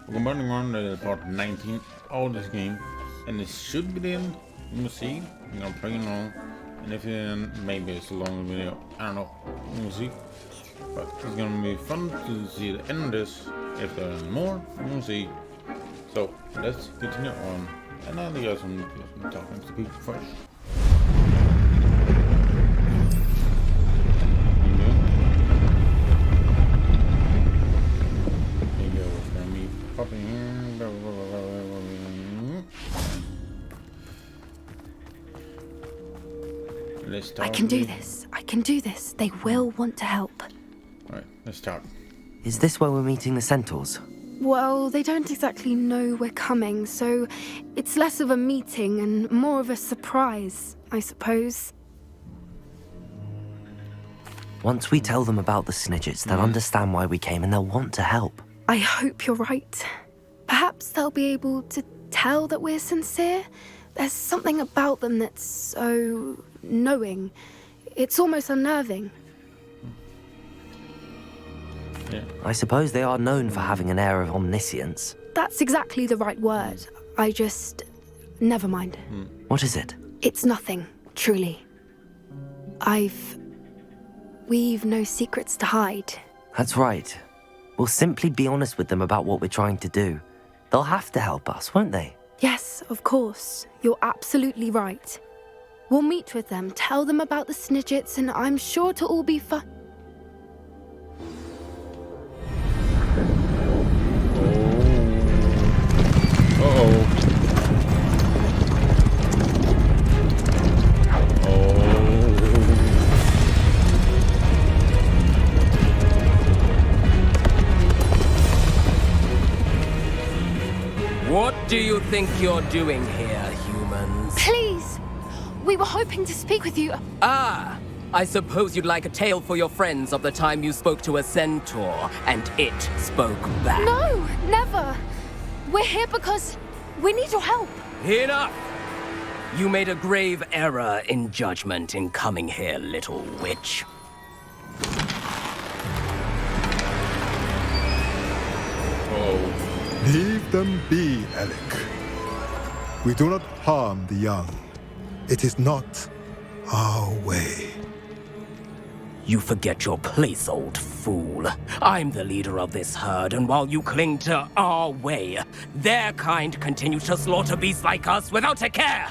We're running on part 19 of this game, and it should be the end. We'll see. I'm gonna play along, and if maybe it's a long video, I don't know. We'll see. But it's gonna be fun to see the end of this. If there are more, we'll see. So let's continue on, and I'll get some talking to people first. I can do this. I can do this. They will want to help. Alright, let's start. Is this where we're meeting the centaurs? Well, they don't exactly know we're coming, so it's less of a meeting and more of a surprise, I suppose. Once we tell them about the Snidgets, they'll understand why we came and they'll want to help. I hope you're right. Perhaps they'll be able to tell that we're sincere. There's something about them that's so knowing. It's almost unnerving. Yeah. I suppose they are known for having an air of omniscience. That's exactly the right word. Never mind. What is it? It's nothing, truly. We've no secrets to hide. That's right. We'll simply be honest with them about what we're trying to do. They'll have to help us, won't they? Yes, of course. You're absolutely right. We'll meet with them, tell them about the Snidgets, and I'm sure it'll all be fun. What do you think you're doing here, humans? Please! We were hoping to speak with you. Ah! I suppose you'd like a tale for your friends of the time you spoke to a centaur, and it spoke back. No, never. We're here because we need your help. Enough! You made a grave error in judgment in coming here, little witch. Leave them be, Alec. We do not harm the young. It is not our way. You forget your place, old fool. I'm the leader of this herd, and while you cling to our way, their kind continue to slaughter beasts like us without a care.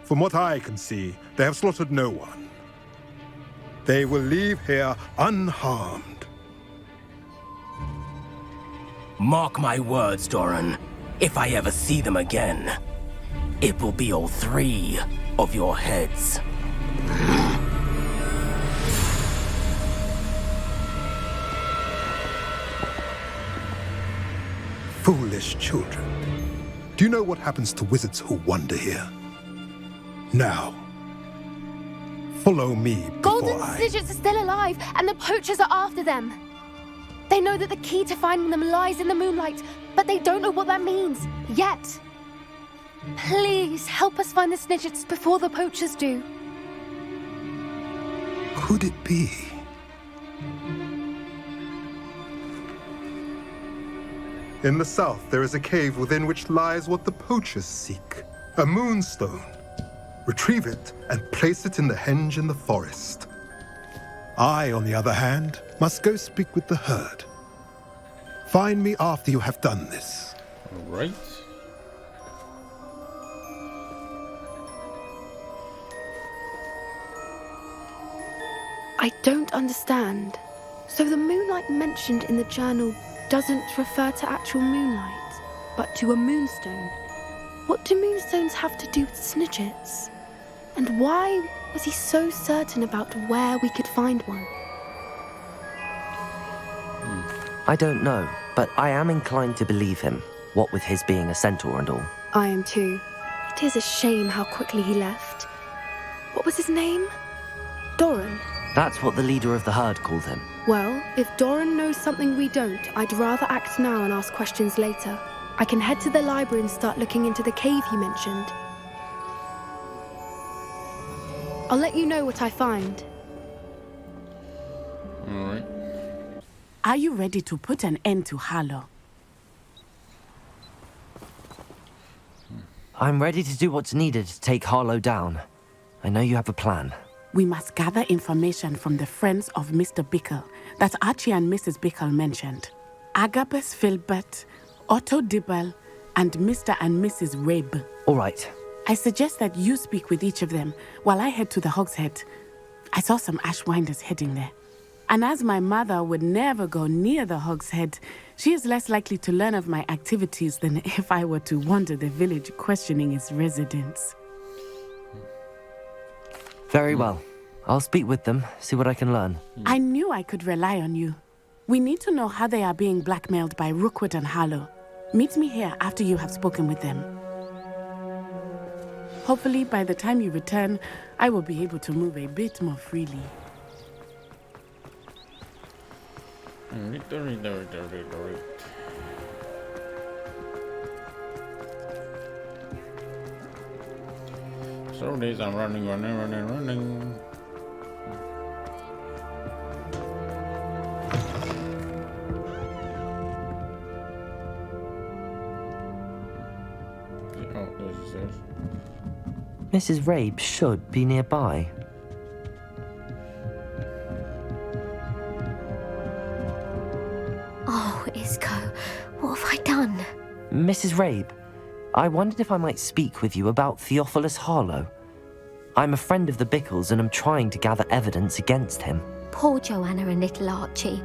From what I can see, they have slaughtered no one. They will leave here unharmed. Mark my words, Doran. If I ever see them again, it will be all three of your heads. Foolish children. Do you know what happens to wizards who wander here? Now, follow me before Golden Snidgets are still alive, and the poachers are after them. They know that the key to finding them lies in the moonlight, but they don't know what that means, yet. Please, help us find the Snidgets before the poachers do. Could it be? In the south, there is a cave within which lies what the poachers seek. A moonstone. Retrieve it and place it in the henge in the forest. I, on the other hand, must go speak with the herd. Find me after you have done this. All right. I don't understand. So the moonlight mentioned in the journal doesn't refer to actual moonlight, but to a moonstone. What do moonstones have to do with Snidgets? And why was he so certain about where we could find one? I don't know, but I am inclined to believe him, what with his being a centaur and all. I am too. It is a shame how quickly he left. What was his name? Doran. That's what the leader of the herd called him. Well, if Doran knows something we don't, I'd rather act now and ask questions later. I can head to the library and start looking into the cave you mentioned. I'll let you know what I find. All right. Are you ready to put an end to Harlow? I'm ready to do what's needed to take Harlow down. I know you have a plan. We must gather information from the friends of Mr. Bickle that Archie and Mrs. Bickle mentioned. Agabus Filbert, Otto Dibble, and Mr. and Mrs. Rabe. All right. I suggest that you speak with each of them while I head to the Hog's Head. I saw some Ashwinders heading there. And as my mother would never go near the Hog's Head, she is less likely to learn of my activities than if I were to wander the village questioning its residents. Very well. I'll speak with them, see what I can learn. I knew I could rely on you. We need to know how they are being blackmailed by Rookwood and Harlow. Meet me here after you have spoken with them. Hopefully, by the time you return, I will be able to move a bit more freely. So days I'm running. Oh, there's the stairs. Mrs. Rabe should be nearby. Oh, Isco, what have I done? Mrs. Rabe, I wondered if I might speak with you about Theophilus Harlow. I'm a friend of the Bickles and I'm trying to gather evidence against him. Poor Joanna and little Archie.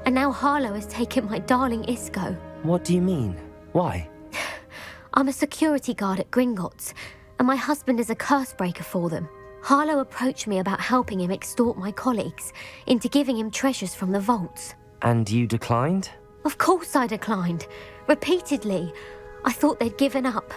And now Harlow has taken my darling Isco. What do you mean? Why? I'm a security guard at Gringotts, and my husband is a curse breaker for them. Harlow approached me about helping him extort my colleagues into giving him treasures from the vaults. And you declined? Of course I declined. Repeatedly. I thought they'd given up,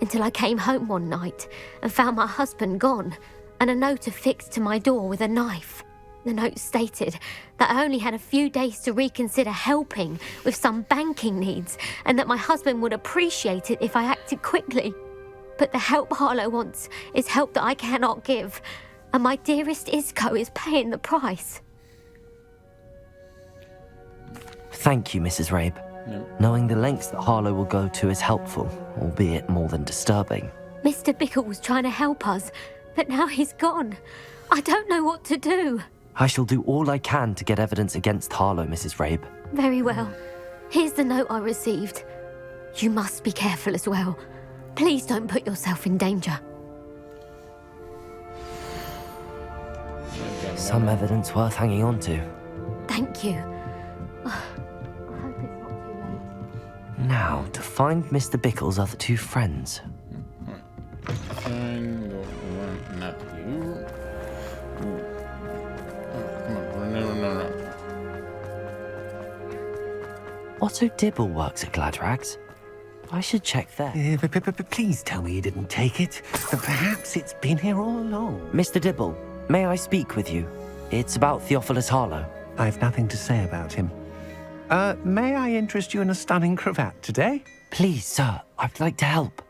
until I came home one night and found my husband gone, and a note affixed to my door with a knife. The note stated that I only had a few days to reconsider helping with some banking needs, and that my husband would appreciate it if I acted quickly. But the help Harlow wants is help that I cannot give, and my dearest Isco is paying the price. Thank you, Mrs. Rabe. Knowing the lengths that Harlow will go to is helpful, albeit more than disturbing. Mr. Bickle was trying to help us, but now he's gone. I don't know what to do. I shall do all I can to get evidence against Harlow, Mrs. Rabe. Very well. Here's the note I received. You must be careful as well. Please don't put yourself in danger. Some evidence worth hanging on to. Thank you. I hope it's not too late. Now, to find Mr. Bickle's other two friends. Fine, go one, not you. Come on, no. Otto Dibble works at Gladrags. I should check there. Please tell me you didn't take it. Perhaps it's been here all along. Mr. Dibble, may I speak with you? It's about Theophilus Harlow. I've nothing to say about him. May I interest you in a stunning cravat today? Please, sir, I'd like to help.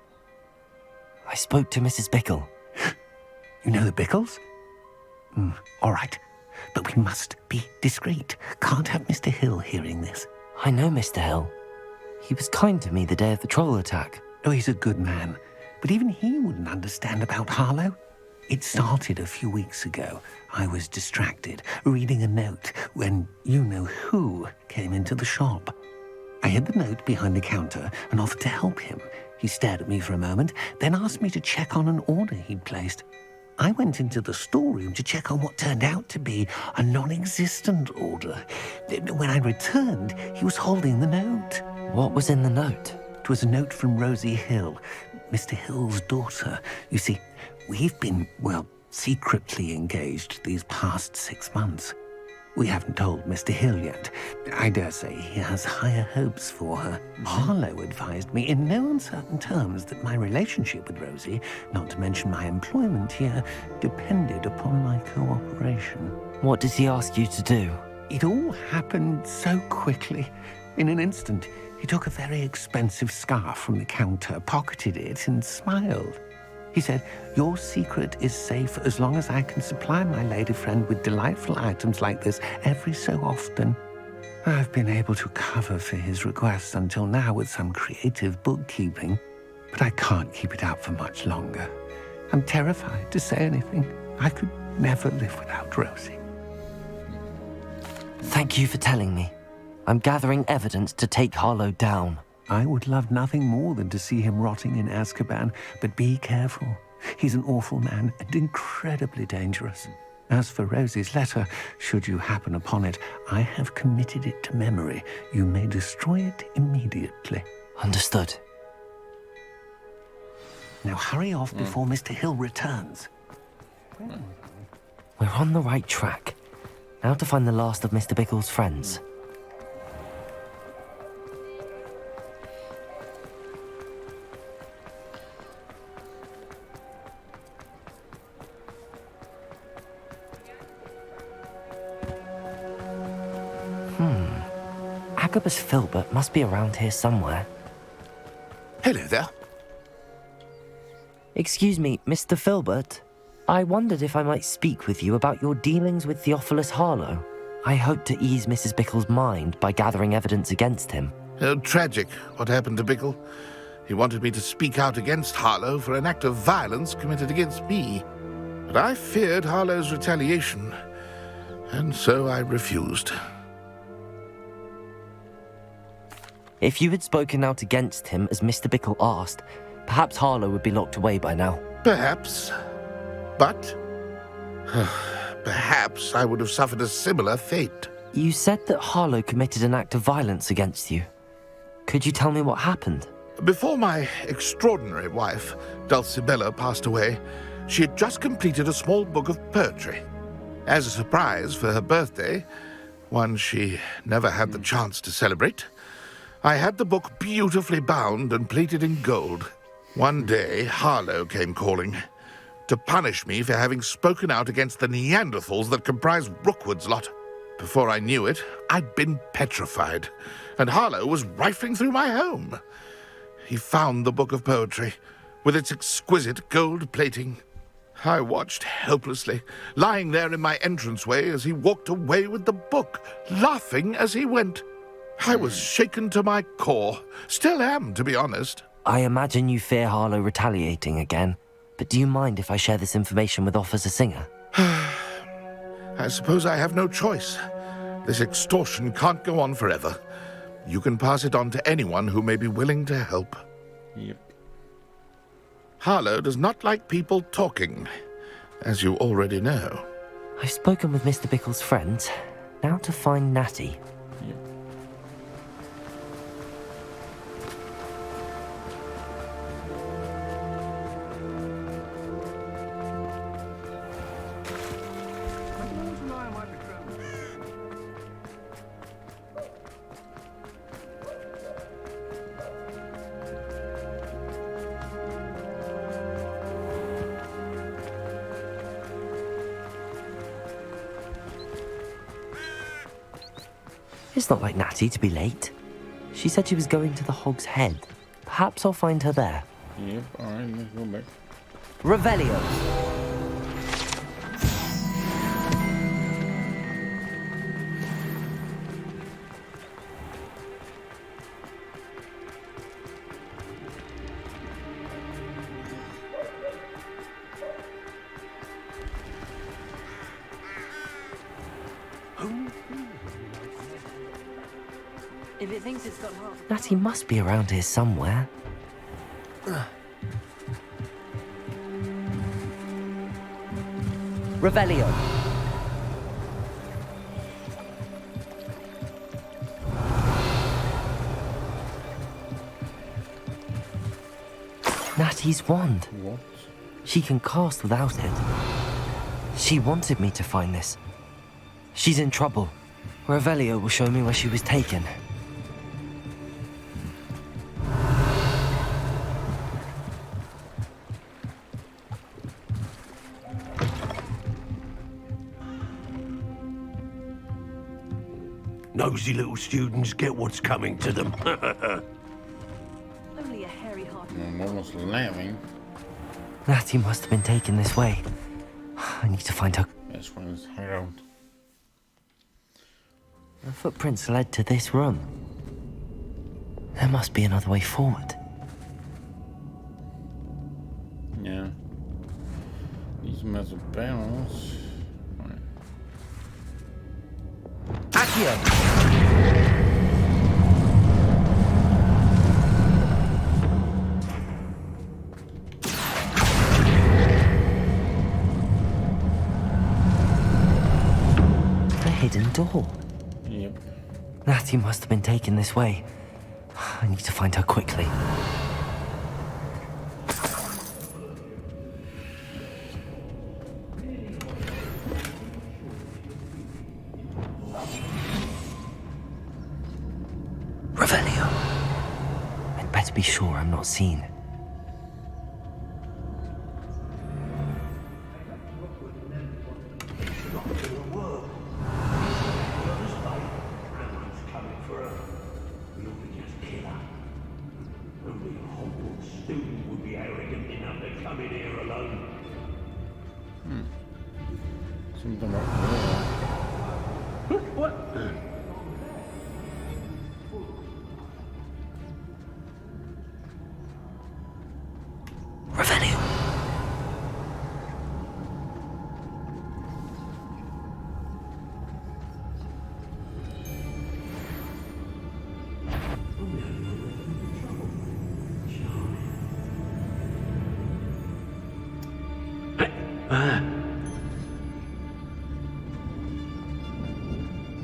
I spoke to Mrs. Bickle. You know the Bickles? All right. But we must be discreet. Can't have Mr. Hill hearing this. I know Mr. Hill. He was kind to me the day of the troll attack. Oh, he's a good man. But even he wouldn't understand about Harlow. It started a few weeks ago. I was distracted, reading a note, when you-know-who came into the shop. I hid the note behind the counter and offered to help him. He stared at me for a moment, then asked me to check on an order he'd placed. I went into the storeroom to check on what turned out to be a non-existent order. When I returned, he was holding the note. What was in the note? It was a note from Rosie Hill, Mr. Hill's daughter. You see, we've been, secretly engaged these past 6 months. We haven't told Mr. Hill yet. I dare say he has higher hopes for her. Harlow advised me in no uncertain terms that my relationship with Rosie, not to mention my employment here, depended upon my cooperation. What did he ask you to do? It all happened so quickly. In an instant, he took a very expensive scarf from the counter, pocketed it, and smiled. He said, "Your secret is safe as long as I can supply my lady friend with delightful items like this every so often." I've been able to cover for his requests until now with some creative bookkeeping, but I can't keep it out for much longer. I'm terrified to say anything. I could never live without Rosie. Thank you for telling me. I'm gathering evidence to take Harlow down. I would love nothing more than to see him rotting in Azkaban, but be careful. He's an awful man and incredibly dangerous. As for Rosie's letter, should you happen upon it, I have committed it to memory. You may destroy it immediately. Understood. Now hurry off before Mr. Hill returns. We're on the right track. Now to find the last of Mr. Bickle's friends. Agabus Filbert must be around here somewhere. Hello there. Excuse me, Mr. Filbert. I wondered if I might speak with you about your dealings with Theophilus Harlow. I hope to ease Mrs. Bickle's mind by gathering evidence against him. Tragic, what happened to Bickle. He wanted me to speak out against Harlow for an act of violence committed against me. But I feared Harlow's retaliation, and so I refused. If you had spoken out against him as Mr. Bickle asked, perhaps Harlow would be locked away by now. Perhaps. But perhaps I would have suffered a similar fate. You said that Harlow committed an act of violence against you. Could you tell me what happened? Before my extraordinary wife, Dulcibella, passed away, she had just completed a small book of poetry. As a surprise for her birthday, one she never had the chance to celebrate, I had the book beautifully bound and plated in gold. One day, Harlow came calling to punish me for having spoken out against the Neanderthals that comprise Rookwood's lot. Before I knew it, I'd been petrified, and Harlow was rifling through my home. He found the book of poetry, with its exquisite gold plating. I watched helplessly, lying there in my entranceway as he walked away with the book, laughing as he went. I was shaken to my core. Still am, to be honest. I imagine you fear Harlow retaliating again, but do you mind if I share this information with Officer Singer? I suppose I have no choice. This extortion can't go on forever. You can pass it on to anyone who may be willing to help. Yep. Harlow does not like people talking, as you already know. I've spoken with Mr. Bickle's friends. Now to find Natty. Yep. It's not like Natty to be late. She said she was going to the Hog's Head. Perhaps I'll find her there. Yep, alright, let's go back. Revelio! If it thinks it's got heart. Natty must be around here somewhere. Revelio! Natty's wand. What? She can cast without it. She wanted me to find this. She's in trouble. Revelio will show me where she was taken. Nosy little students get what's coming to them. Only a hairy heart. I'm almost laughing. Natty must have been taken this way. I need to find her. This one's Harold. The footprints led to this room. There must be another way forward. to mess with barrels. Right. Accio! A hidden door. Yep. Natty must have been taken this way. I need to find her quickly. Revelio. I'd better be sure I'm not seen. Something about there. Revelio.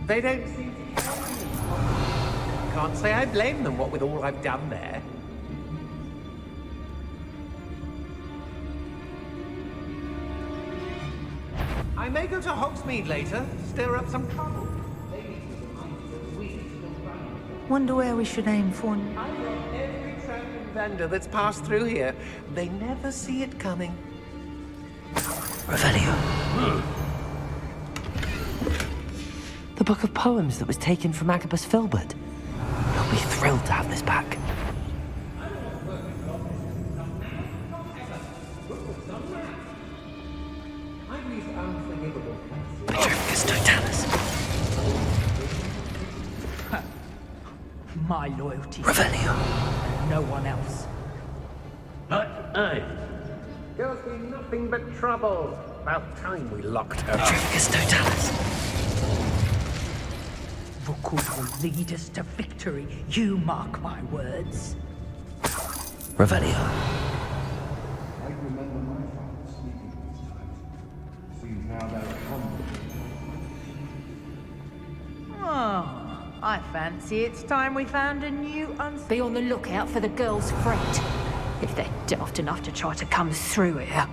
They don't seem to be helping. Can't say I blame them, what with all I've done there. I may go to Hogsmeade later, stir up some trouble. Wonder where we should aim for. I've got every traveling vendor that's passed through here. They never see it coming. Revelio. The book of poems that was taken from Agabus Filbert. He'll be thrilled to have this back. Petrificus totalis. My loyalty. Revelio. No one else. Girl's been nothing but trouble. About time we locked her up. Petrificus totalis. Rookwood will lead us to victory. You mark my words. Revelio. I remember my father speaking these times. Seems now they're come. Oh, I fancy it's time we found a new Be on the lookout for the girl's friend. If they're daft enough to try to come through here.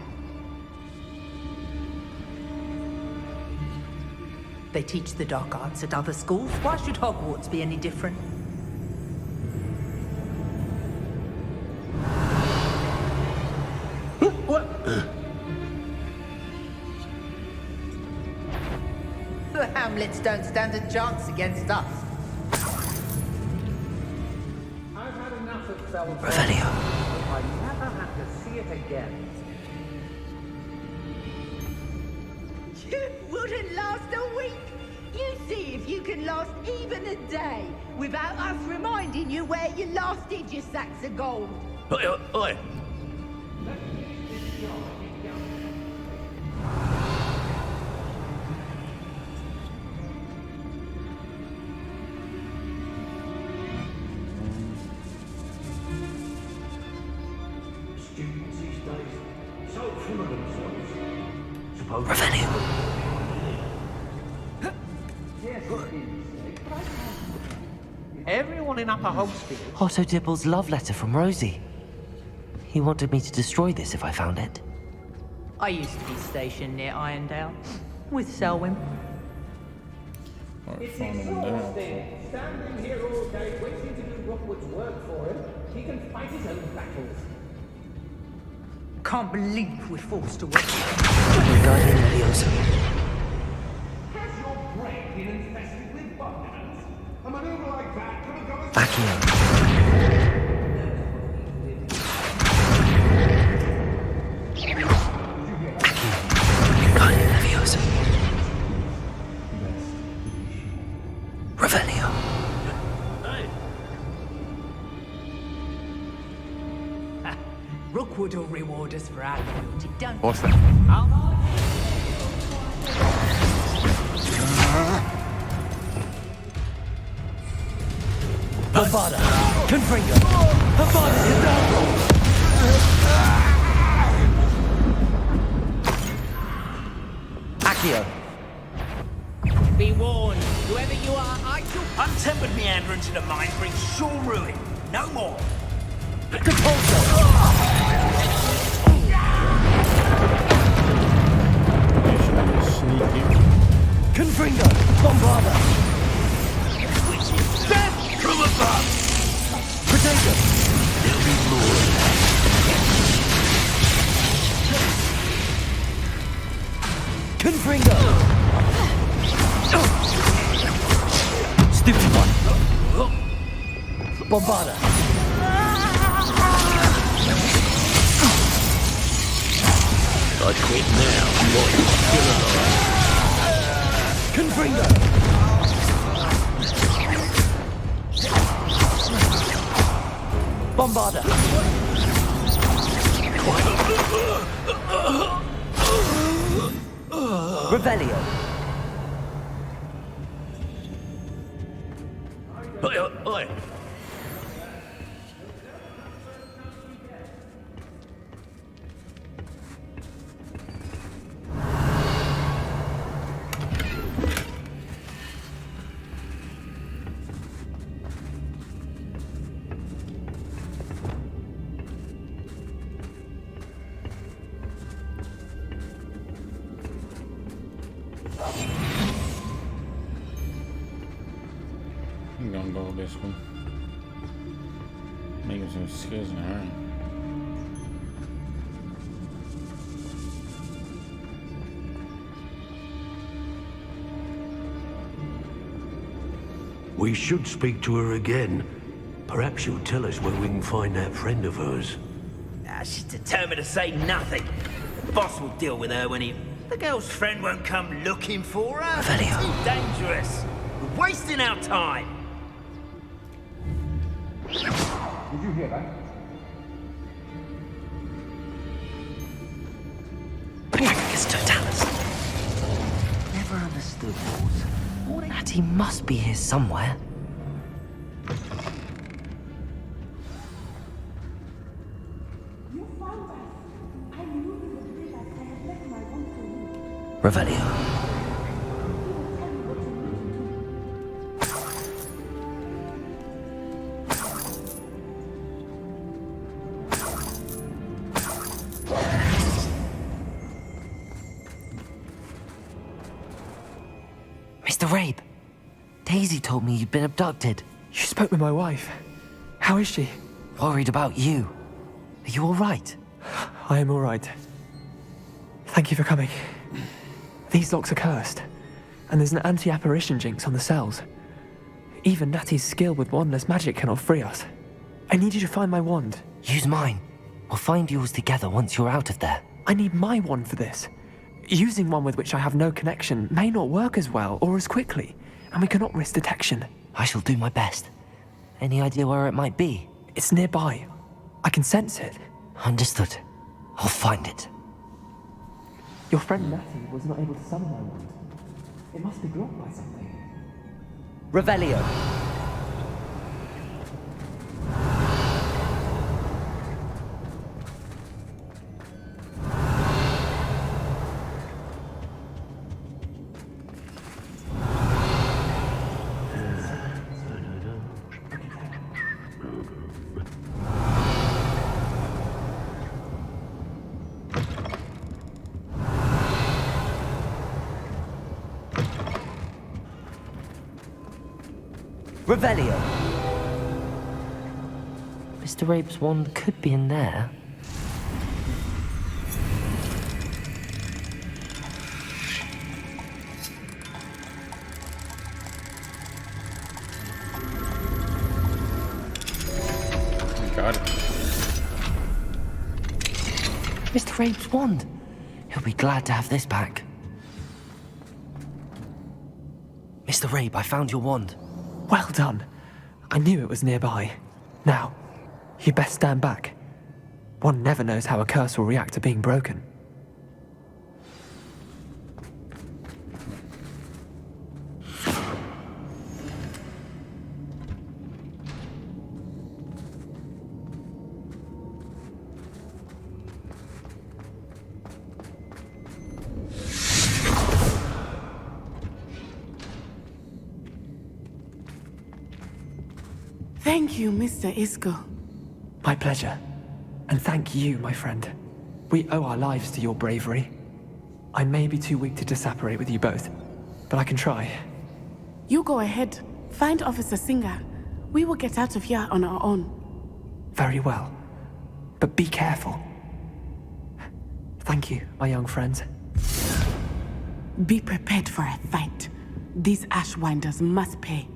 They teach the dark arts at other schools. Why should Hogwarts be any different? The Hamlets don't stand a chance against us. I've had enough of Belfast. Revelio. I never have to see it again. You wouldn't last a week. You see if you can last even a day without us reminding you where you last hid your sacks of gold. Oi. Students these days, so full of themselves. Revelio. Everyone in Upper Hogsfield. Otto Dibble's love letter from Rosie. He wanted me to destroy this if I found it. I used to be stationed near Irondale with Selwyn. It's exhausting. Standing here all day waiting to do Rookwood's work for him. He can fight his own battles. Can't believe we're forced to work. Regarding Leviosa. Has your brain been infested with bugbears? A maneuver like that could have gone as Accio. Regarding Leviosa. Revelio. Rookwood will reward us for our loyalty, don't What's that? Avada! Confringo! Avada Kedavra! Accio! Be warned, whoever you are, I shall... Untempered meanderings in the mind brings sure ruin. No more. Capulso! Sneaky. Confringo! Bombarda! Death from above! Protego! There'll be more. Confringo! Stupid one! Bombarda! I quit now. What? Still alive. Confringo! Bombarda! Revelio! Oi. I'm gonna go with this one. Making some skills in her. We should speak to her again. Perhaps she'll tell us where we can find that friend of hers. She's determined to say nothing. The boss will deal with her when he... The girl's friend won't come looking for her. Revelio. Too dangerous. We're wasting our time. Did you hear that? Patricus Totalis! Never understood those. Natty must be here somewhere. Revelio. Mr. Rabe, Daisy told me you'd been abducted. You spoke with my wife. How is she? Worried about you. Are you all right? I am all right. Thank you for coming. These locks are cursed, and there's an anti-apparition jinx on the cells. Even Natty's skill with wandless magic cannot free us. I need you to find my wand. Use mine. We'll find yours together once you're out of there. I need my wand for this. Using one with which I have no connection may not work as well or as quickly, and we cannot risk detection. I shall do my best. Any idea where it might be? It's nearby. I can sense it. Understood. I'll find it. Your friend Natty was not able to summon my wand. It must be blocked by something. Revelio. Revelio. Mr. Rabe's wand could be in there. Got it. Mr. Rabe's wand. He'll be glad to have this back. Mr. Rabe, I found your wand. Well done. I knew it was nearby. Now, you best stand back. One never knows how a curse will react to being broken. Thank you, Mr. Isco. My pleasure. And thank you, my friend. We owe our lives to your bravery. I may be too weak to disapparate with you both, but I can try. You go ahead. Find Officer Singer. We will get out of here on our own. Very well. But be careful. Thank you, my young friends. Be prepared for a fight. These Ashwinders must pay.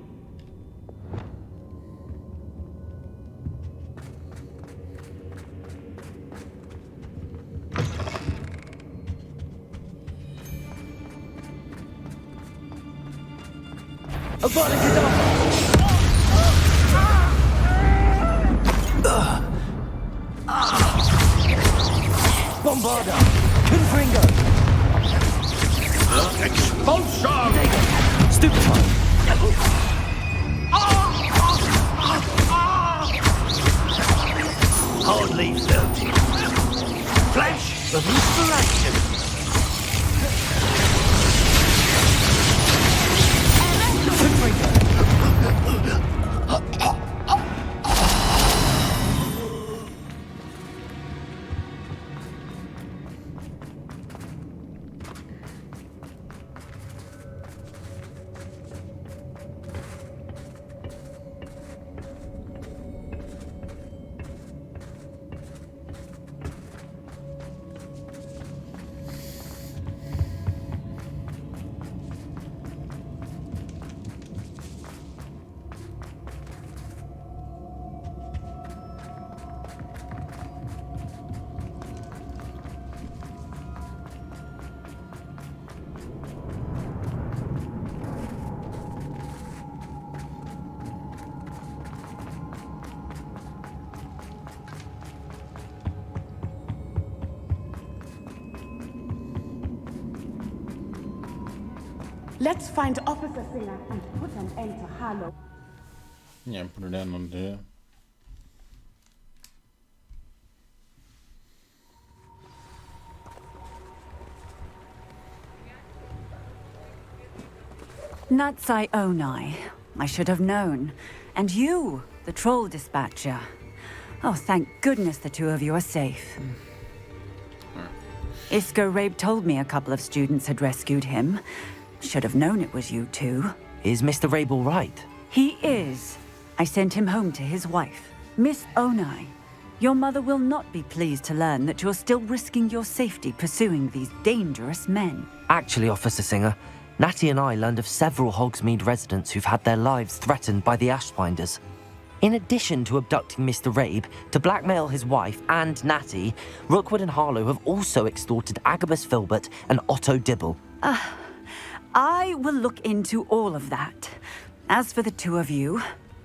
Bombarda! Confringo! Expulsion! Stupefy! Hardly felt it. Flash of inspiration. Let's find Officer Singer and put an end to Harlow. Yeah, put it down on there. Natsai Onai. I should have known. And you, the troll dispatcher. Oh, thank goodness the two of you are safe. Isco Rabe told me a couple of students had rescued him. Should have known it was you two. Is Mr. Rabe all right? He is. I sent him home to his wife. Miss Onai, your mother will not be pleased to learn that you're still risking your safety pursuing these dangerous men. Actually, Officer Singer, Natty and I learned of several Hogsmeade residents who've had their lives threatened by the Ashwinders. In addition to abducting Mr. Rabe to blackmail his wife and Natty, Rookwood and Harlow have also extorted Agabus Filbert and Otto Dibble. I will look into all of that. As for the two of you,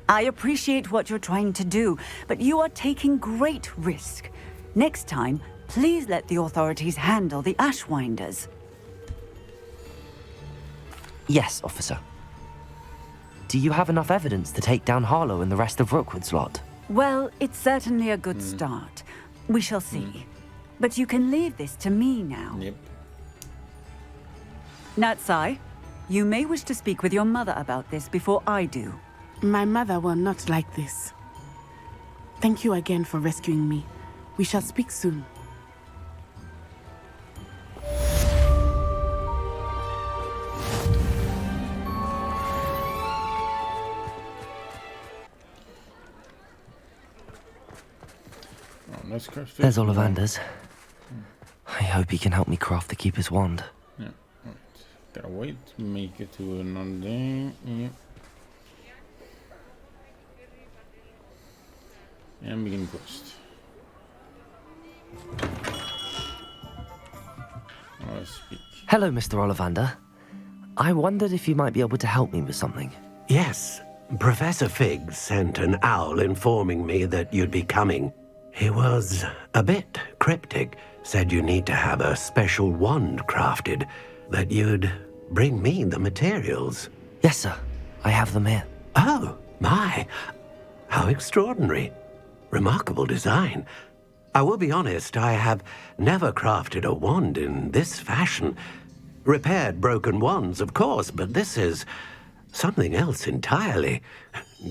I appreciate what you're trying to do, but you are taking great risk. Next time, please let the authorities handle the Ashwinders. Yes, officer. Do you have enough evidence to take down Harlow and the rest of Rookwood's lot? Well, it's certainly a good start. We shall see. But you can leave this to me now. Yep. Natsai, you may wish to speak with your mother about this before I do. My mother will not like this. Thank you again for rescuing me. We shall speak soon. There's Ollivanders. I hope he can help me craft the Keeper's wand. Yeah, right. Gotta wait to make it to another day. Yep. And begin quest. Let's speak. Hello, Mr. Ollivander. I wondered if you might be able to help me with something. Yes. Professor Fig sent an owl informing me that you'd be coming. He was a bit cryptic. Said you need to have a special wand crafted, that you'd bring me the materials. Yes, sir. I have them here. Oh, my. How extraordinary. Remarkable design. I will be honest, I have never crafted a wand in this fashion. Repaired broken wands, of course, but this is something else entirely.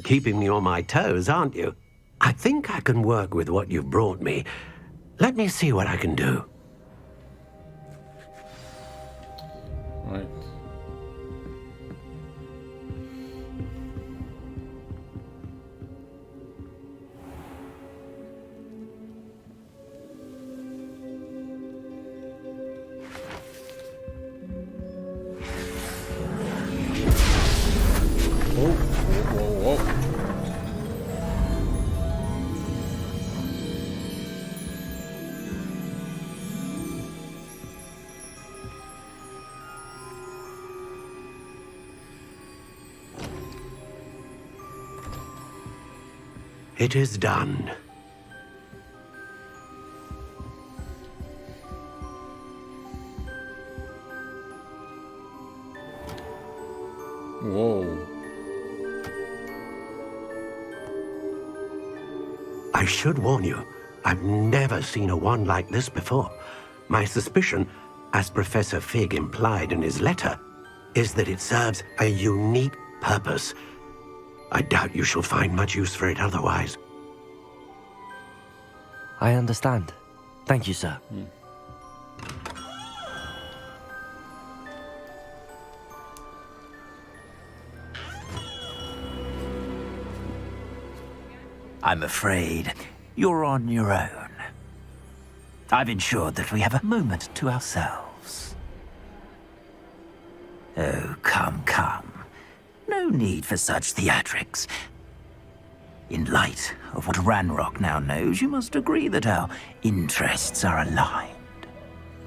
Keeping me on my toes, aren't you? I think I can work with what you've brought me. Let me see what I can do. Right. Whoa. It is done. Whoa. I should warn you, I've never seen a wand like this before. My suspicion, as Professor Fig implied in his letter, is that it serves a unique purpose. I doubt you shall find much use for it otherwise. I understand. Thank you, sir. I'm afraid you're on your own. I've ensured that we have a moment to ourselves. Oh, come. No need for such theatrics. In light of what Ranrock now knows, you must agree that our interests are aligned.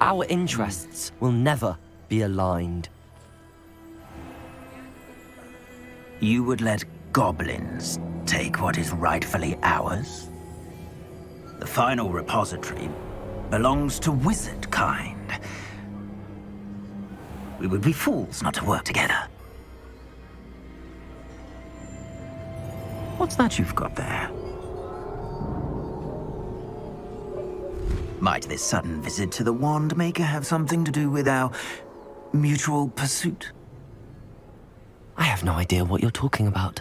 Our interests will never be aligned. You would let goblins take what is rightfully ours? The final repository belongs to wizard kind. We would be fools not to work together. What's that you've got there? Might this sudden visit to the Wand Maker have something to do with our mutual pursuit? I have no idea what you're talking about.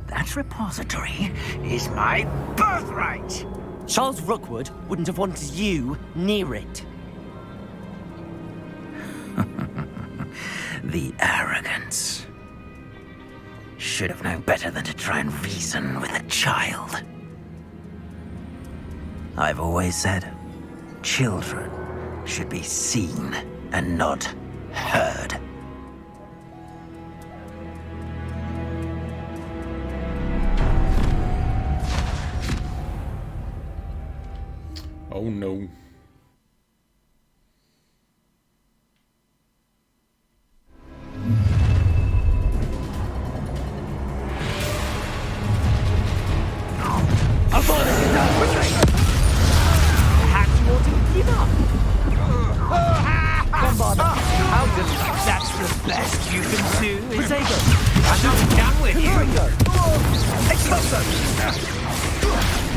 That repository is my birthright! Charles Rookwood wouldn't have wanted you near it. The arrogance. Should have known better than to try and reason with a child. I've always said, children should be seen and not heard. Oh no. That's the best you can do. Potato! I'm not done with you. Explosion!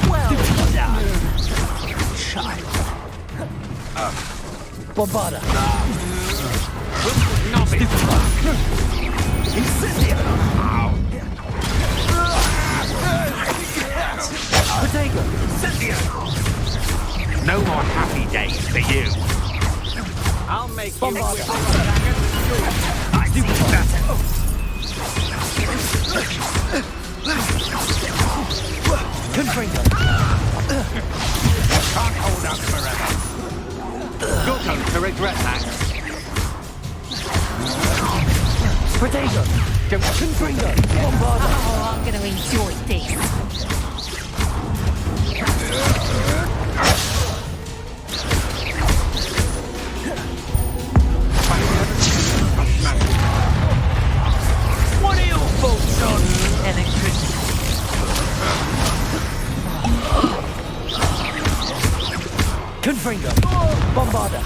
Well done, child. Bombarda! Not Incendio! Potato! Incendio! No more happy days for you. I'll make you with I see that. Confringo! Can't hold up forever. You're going to regret that. Potato! Confringo! Bombarda! Oh, I'm going to enjoy this. What are your thoughts on electricity? Confringo! Bombarda!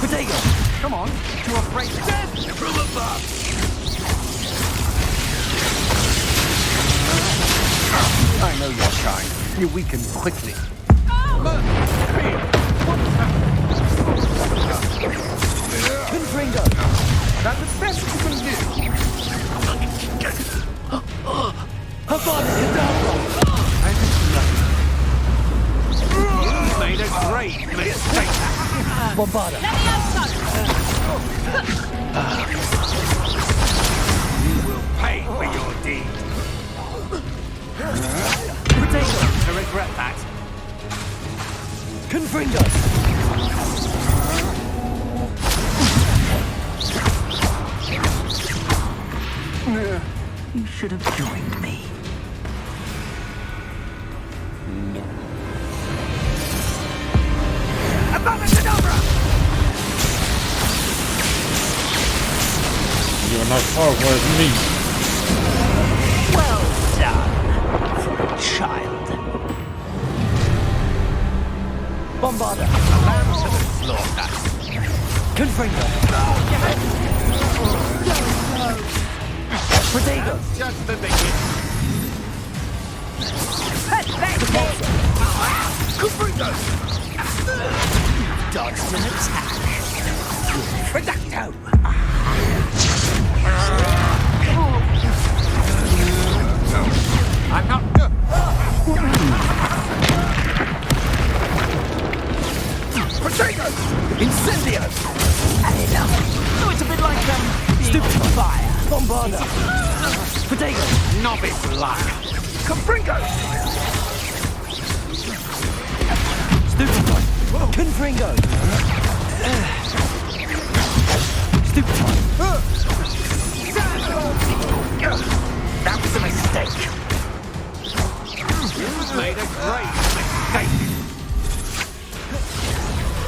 Protego! Come on, too afraid to death from above! I know your kind. You weaken quickly. Confringo! That's the best you can do. Bombarda, Cadabra! I think nothing. You made a great mistake. Bombarda! You will pay for your deed. Protego! I regret that. Confringo! You should have joined me. No. You're not far with me. Well done for a child. Bombarda! Lamb to the slaughter. Confringo! Protego! Just the beginning. Confringo! Dodged an attack. Producto! I'm not. Protego! Incendio! Oh, it's a bit like stupid fire. Bombarda! Protego! Novice luck. Confringo! Stupefy! Confringo! Stupefy! That was a mistake. You made a great mistake.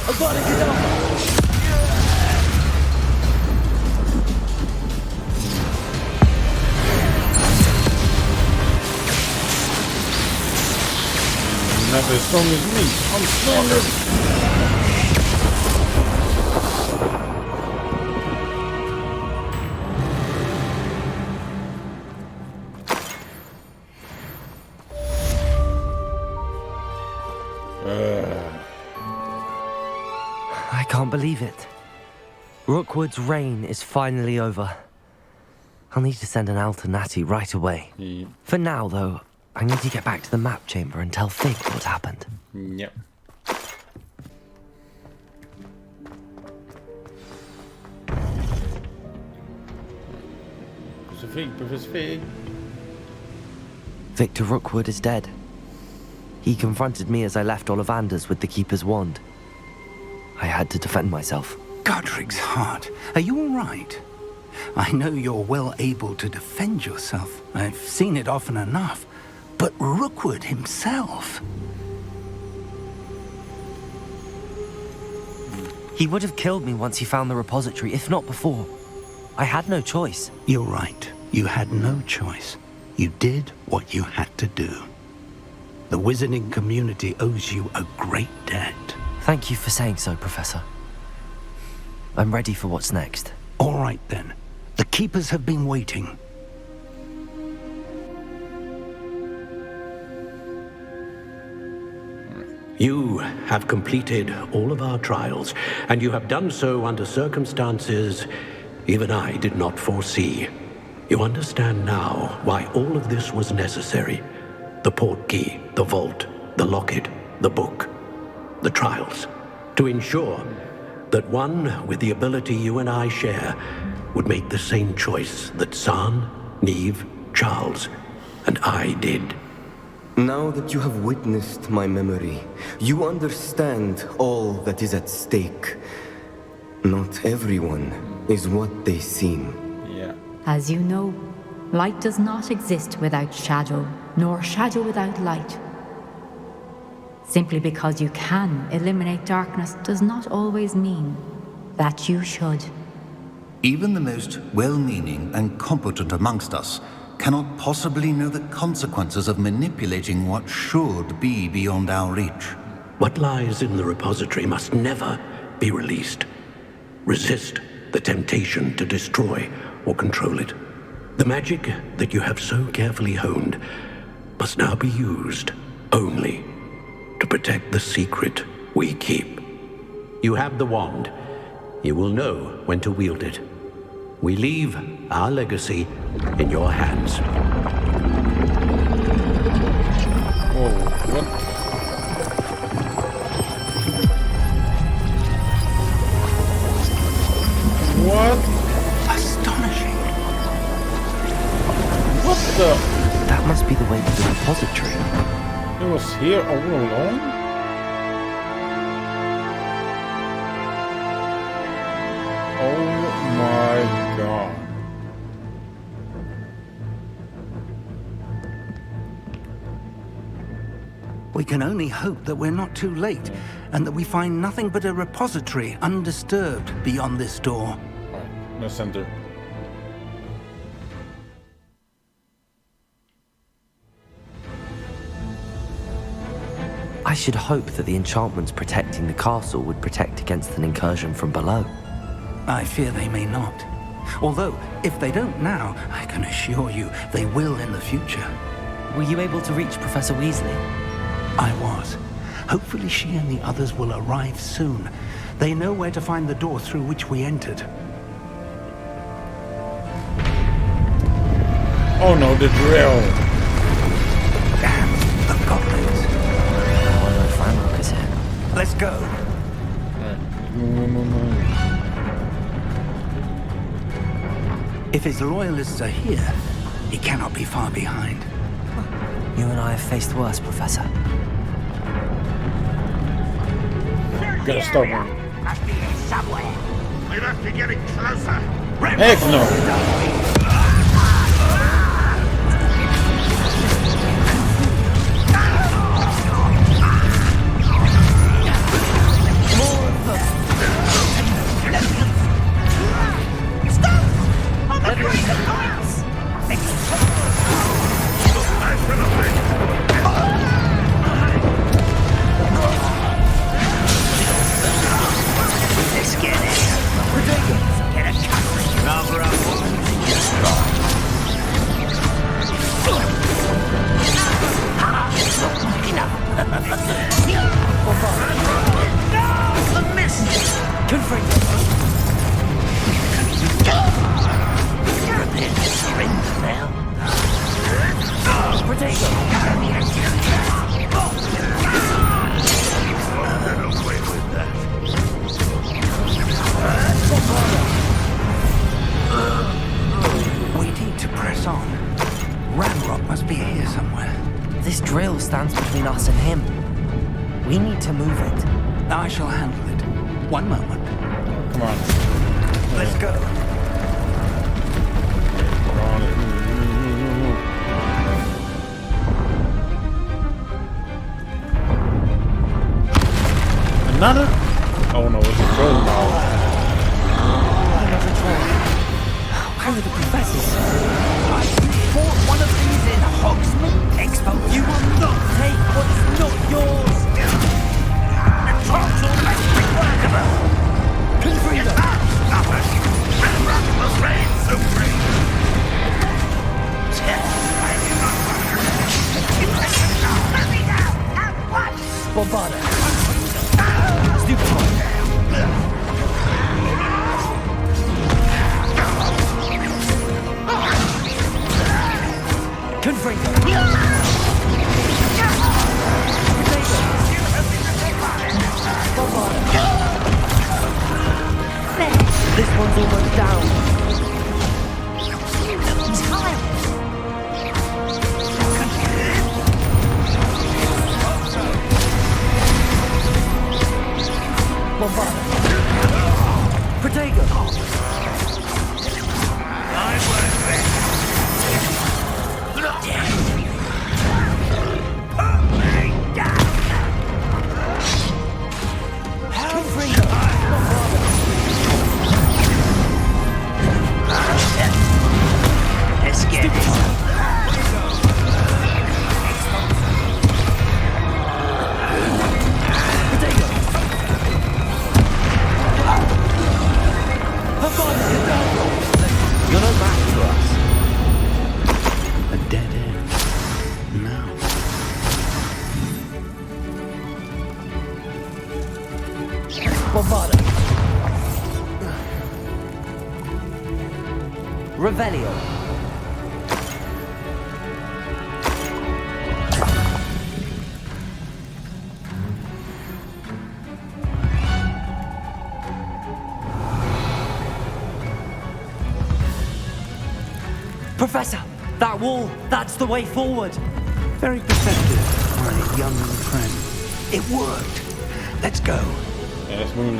Bombarda, Cadabra! Not as strong as me. I'm stronger. I can't believe it. Rookwood's reign is finally over. I'll need to send an owl to Natty right away. Yeah. For now, though, I need to get back to the map chamber and tell Fig what happened. Yep. Professor Fig. Victor Rookwood is dead. He confronted me as I left Ollivander's with the Keeper's wand. I had to defend myself. Godric's heart. Are you all right? I know you're well able to defend yourself. I've seen it often enough. But Rookwood himself... He would have killed me once he found the repository, if not before. I had no choice. You're right. You had no choice. You did what you had to do. The wizarding community owes you a great debt. Thank you for saying so, Professor. I'm ready for what's next. All right, then. The Keepers have been waiting. You have completed all of our trials, and you have done so under circumstances even I did not foresee. You understand now why all of this was necessary. The portkey, the vault, the locket, the book, the trials. To ensure that one with the ability you and I share would make the same choice that San, Neve, Charles, and I did. Now that you have witnessed my memory, you understand all that is at stake. Not everyone is what they seem. Yeah. As you know, light does not exist without shadow, nor shadow without light. Simply because you can eliminate darkness does not always mean that you should. Even the most well-meaning and competent amongst us cannot possibly know the consequences of manipulating what should be beyond our reach. What lies in the repository must never be released. Resist the temptation to destroy or control it. The magic that you have so carefully honed must now be used only to protect the secret we keep. You have the wand. You will know when to wield it. We leave our legacy in your hands. Oh, what? What? Astonishing. What the? That must be the way to the repository. It was here all along? Oh my god. We can only hope that we're not too late, and that we find nothing but a repository undisturbed beyond this door. Alright, no center. I should hope that the enchantments protecting the castle would protect against an incursion from below. I fear they may not. Although, if they don't now, I can assure you they will in the future. Were you able to reach Professor Weasley? I was. Hopefully she and the others will arrive soon. They know where to find the door through which we entered. Oh no, the drill. And the goblins. One of my family is here. Let's go. If his loyalists are here, he cannot be far behind. You and I have faced worse, Professor. Gotta stop him. Must be here somewhere. We must be getting closer. Heck no. We need to press on. Ranrock must be here somewhere. This drill stands between us and him. We need to move it. I shall handle it. One moment. Come on. Let's go. Another? Oh no, it's a troll now. Another troll. Where are the professors? I bought one of these in Hogsmeade Expo. You will not take what is not yours. The trolls will make it workable. Confree them. Stop us. Ranrock will reign supreme. Hurry now, at once. Bombarda. Stupefy. Confree them. This one's almost down. Bombarda. Protego. Bombarda. Revelio. Professor, that wall, that's the way forward. Very perceptive, my young friend. It worked. Let's go. Yeah, let's move.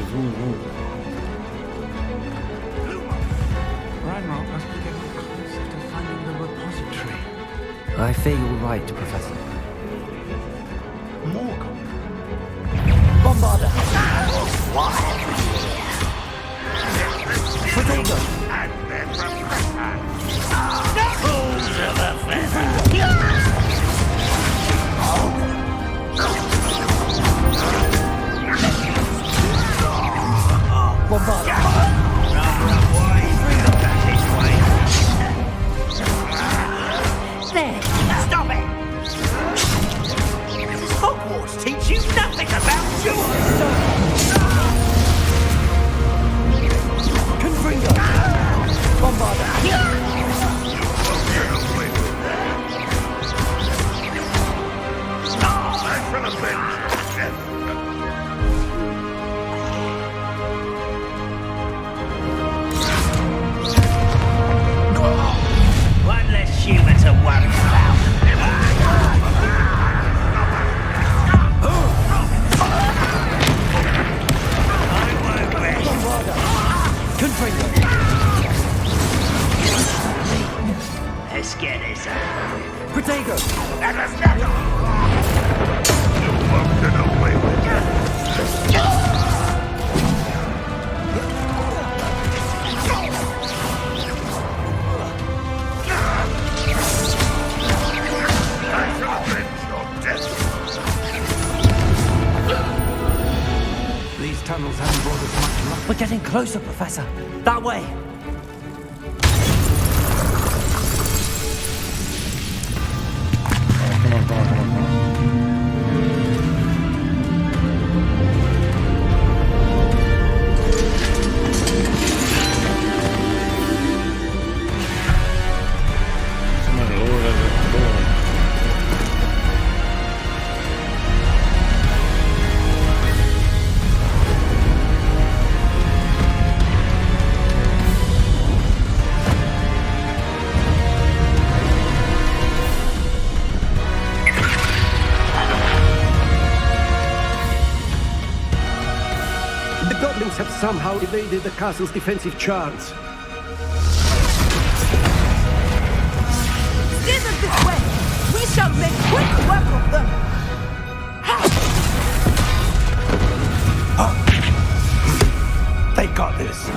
Ranrock must be getting closer to finding the repository. I fear you're right, Professor. More Bombarda. Potato. There, stop it! Does Hogwarts teach you nothing about duels? Confringo. Bombarda. One less human to worry about. I won't rest. Confringo. Let's get this over with. Protego. You won't get away with it. These tunnels haven't brought us much luck. We're getting closer, Professor. That way. Come on. Somebody lower the door. The goblins have somehow evaded the castle's defensive charms. Steer them this way! We shall make quick work of them! They got this.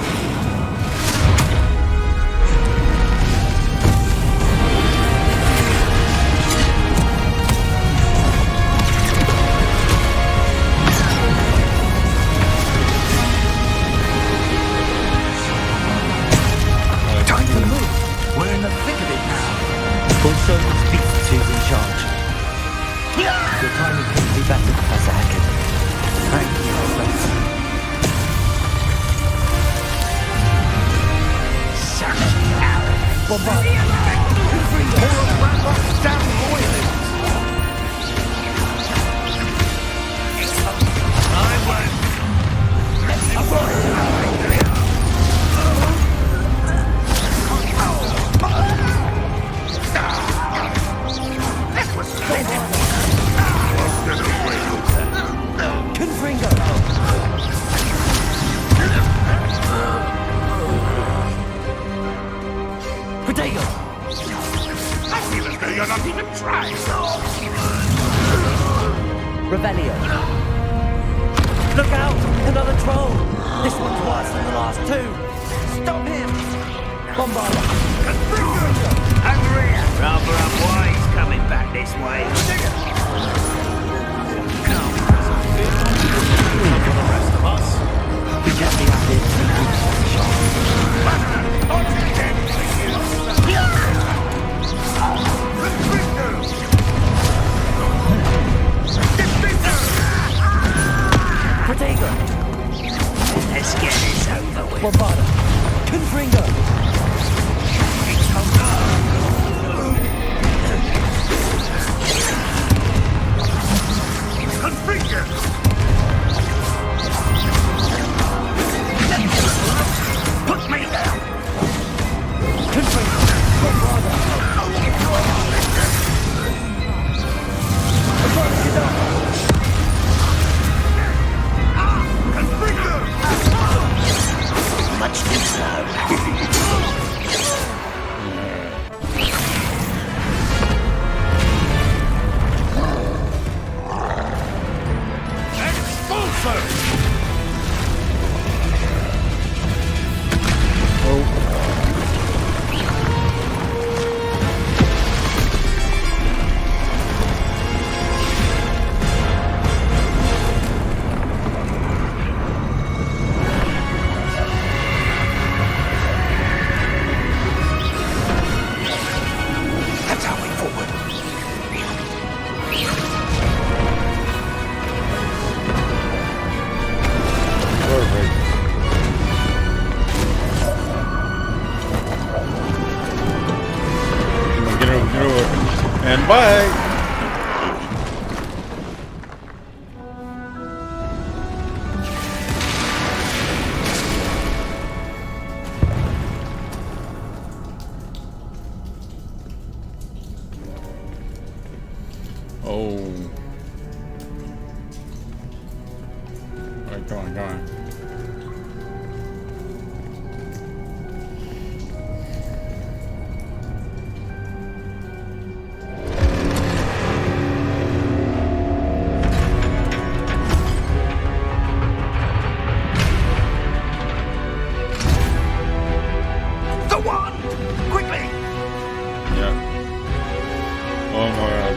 Time to move. We're in the thick of it now. Also, speak to who's in charge. Your timing couldn't be better, Professor Hackett. Thank you, Professor. Such cowards. Bombarda. More of Ranrock's damn loyalists. I won't. That was splendid. Confringo. Protego. I feel as though you're not even trying. Revelio. Look out! Another troll! This one's worse than the last two! Stop him! Bombarda. Over here. Rather unwise coming back this way. For the rest of us. We can't be out here too Protego. Bombada! Confringo! Put me down! Much too slow. That's our way forward. Perfect. Get over. And bye. Oh. Alright, come on, come on. The wand! Quickly! Yeah. Oh my god.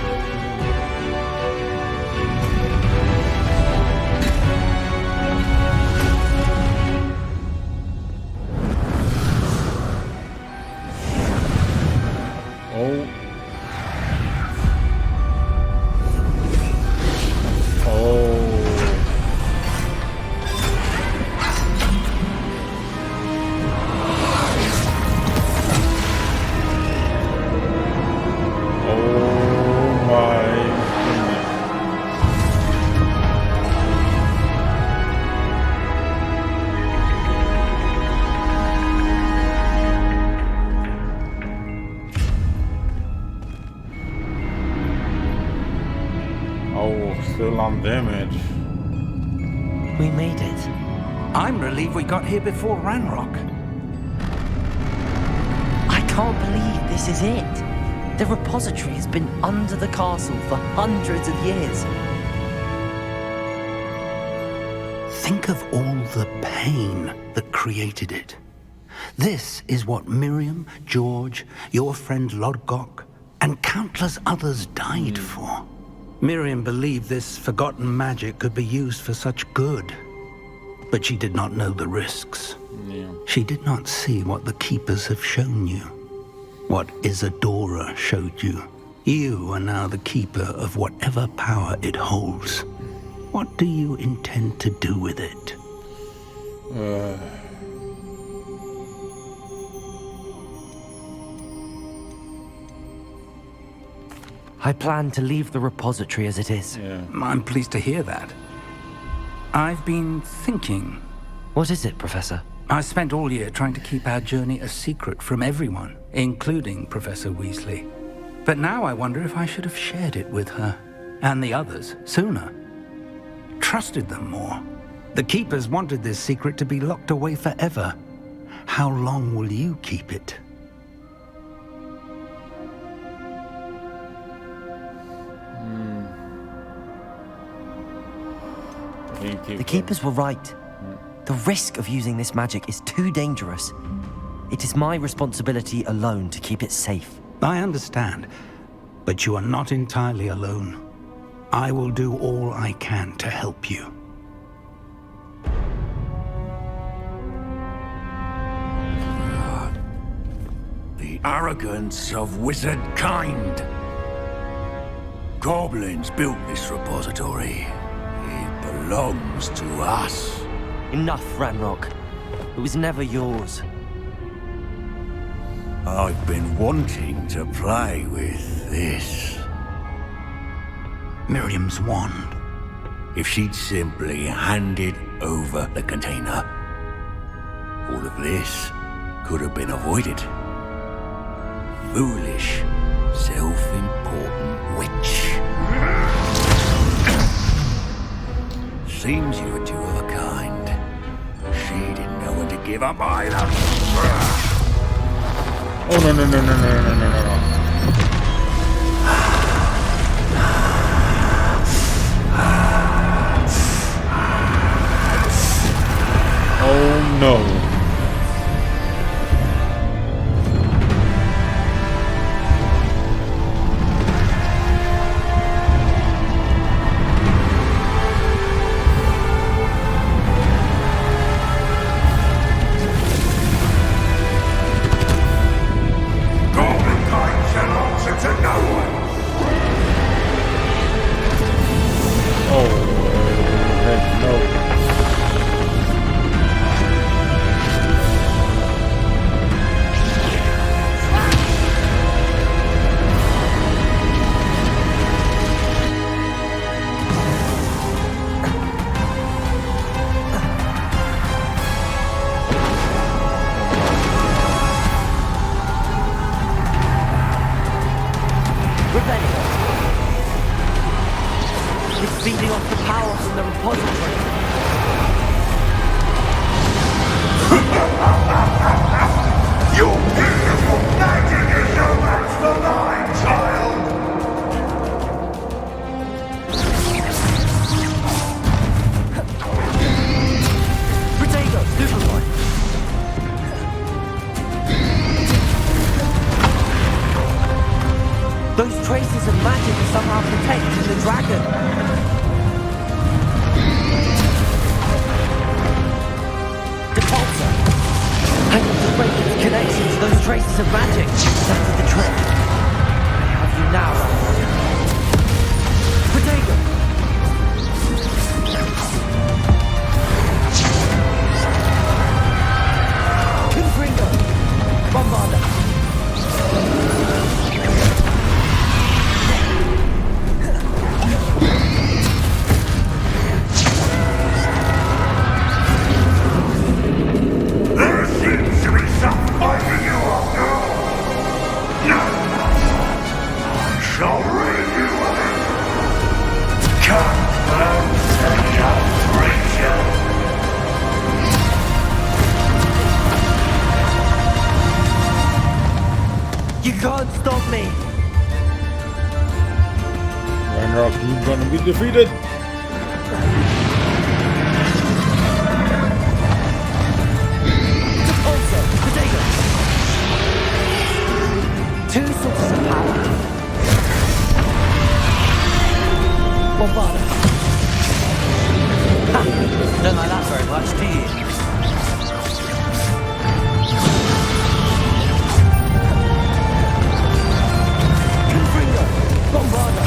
Oh. Still on damage. We made it. I'm relieved we got here before Ranrock. I can't believe this is it. The repository has been under the castle for hundreds of years. Think of all the pain that created it. This is what Miriam, George, your friend Lodgok, and countless others died for. Miriam believed this forgotten magic could be used for such good. But she did not know the risks. Yeah. She did not see what the Keepers have shown you. What Isadora showed you. You are now the Keeper of whatever power it holds. What do you intend to do with it? I plan to leave the repository as it is. Yeah. I'm pleased to hear that. I've been thinking. What is it, Professor? I spent all year trying to keep our journey a secret from everyone, including Professor Weasley. But now I wonder if I should have shared it with her, and the others, sooner. Trusted them more. The Keepers wanted this secret to be locked away forever. How long will you keep it? The Keepers were right. The risk of using this magic is too dangerous. It is my responsibility alone to keep it safe. I understand, but you are not entirely alone. I will do all I can to help you. The arrogance of wizard kind. Goblins built this repository. It belongs to us. Enough, Ranrock. It was never yours. I've been wanting to play with this. Miriam's wand. If she'd simply handed over the container, all of this could have been avoided. Foolish, self-important witch. Seems you were two of a kind. She didn't know when to give up either. Oh, no. Oh, no. Feeding off the power from the repository. Your beautiful magic is no match for mine, child! Protego, Superboy! Those traces of magic are somehow protecting the dragon. Connection to those traces of magic. That's the trick. I have you now. Protego! Confringo! Bombarda! You can't stop me! Ranrock, you're gonna be defeated! Also, Protego! Two sources of power. Bombarda. Ha! Don't like that very much, do you? Bombarda!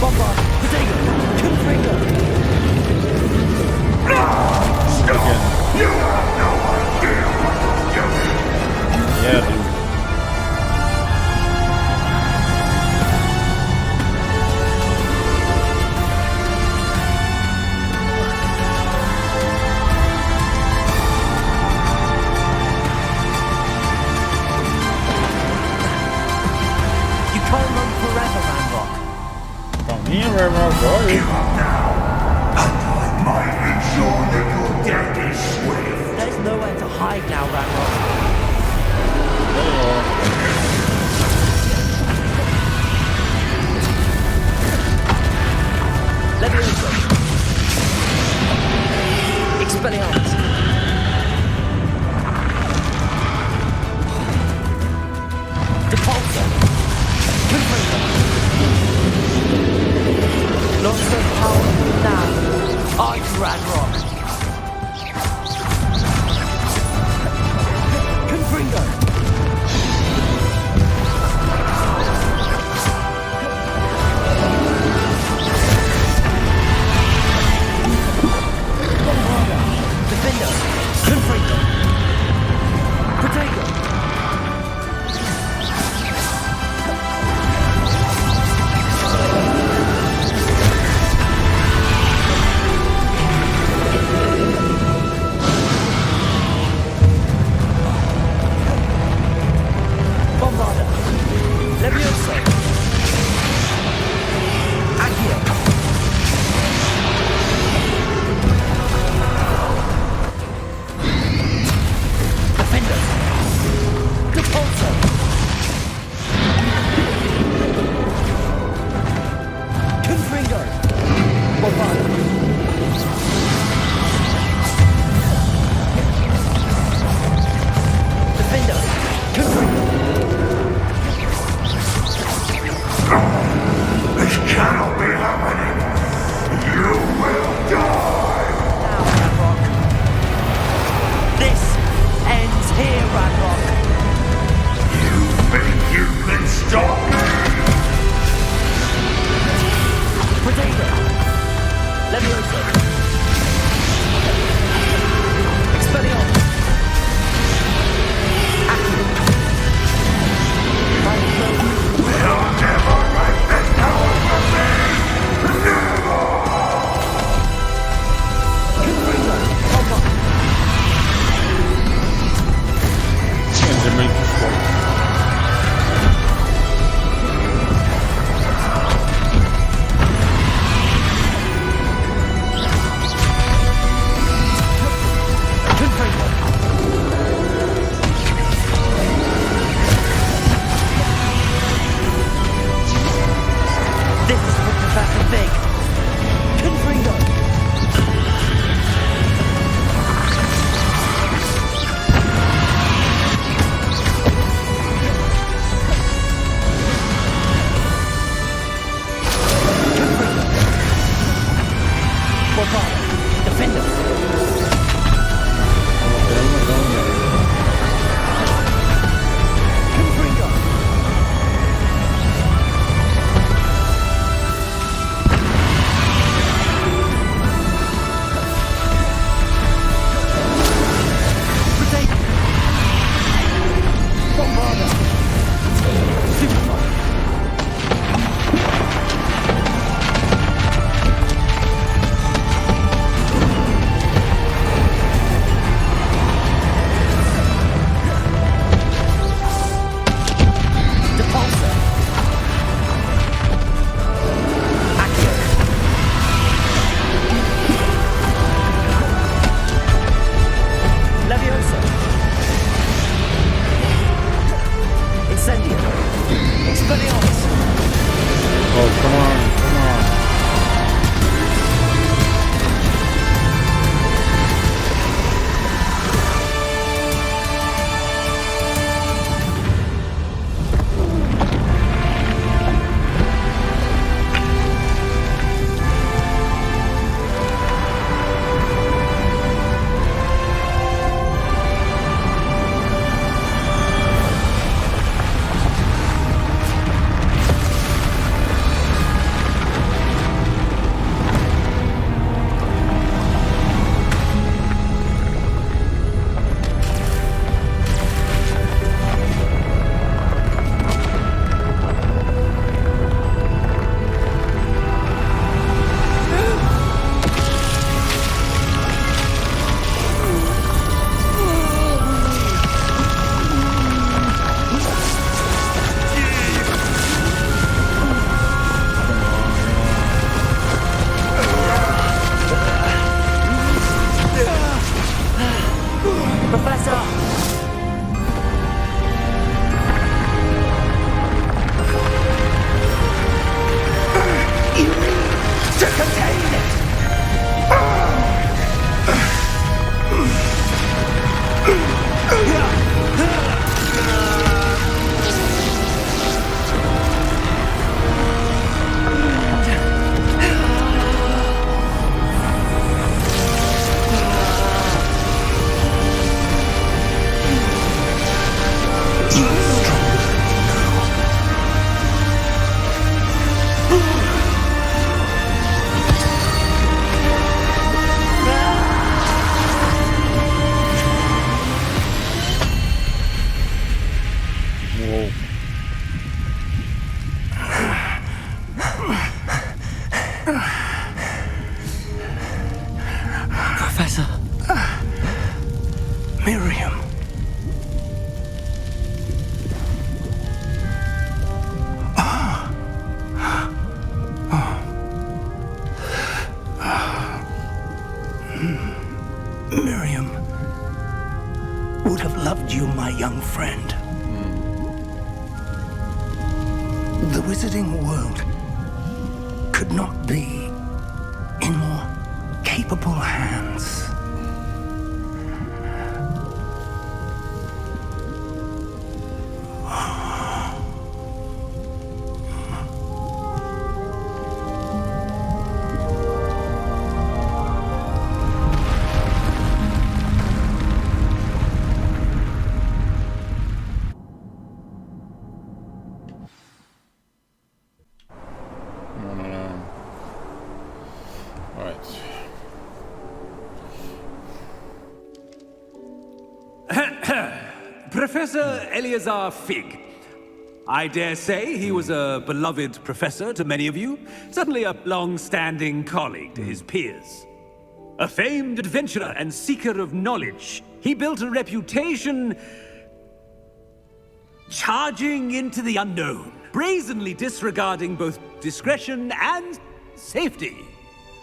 Bombard! Potato! Confringo! Again. You have no idea what you're doing! Yeah, dude. You can't run forever, Ranrock. Come here, Ranrock, boy. Give up now, and I might ensure that your death is swift. There's nowhere to hide now, Ranrock. Levioso. Expelliarmus. Depulso. Confringo. Not so powerful now. I'm Ranrock. Confringo. Defender. Confringo. Potato. Bombarda. Levioso. Accio. Defender. Depulso. Confringo. Bombarda. Defender. Confringo. This cannot be happening! You will die! Now, Ranrock. This ends here, Ranrock. You think you can stop me? Potato. Levioso. Expelliarmus. Accio. You'll never write this power from me! Never! Confringo. Bombard. And they make this work. Confringo. This is for Professor Big. Confringo. Bombarda. Defender. Confringo. Potato. Bombarda. Superman. to contain it! Professor. Miriam. Miriam would have loved you, my young friend. The wizarding world could not be in more capable hands. Professor Eleazar Fig. I dare say he was a beloved professor to many of you, certainly a long-standing colleague to his peers. A famed adventurer and seeker of knowledge, he built a reputation charging into the unknown, brazenly disregarding both discretion and safety,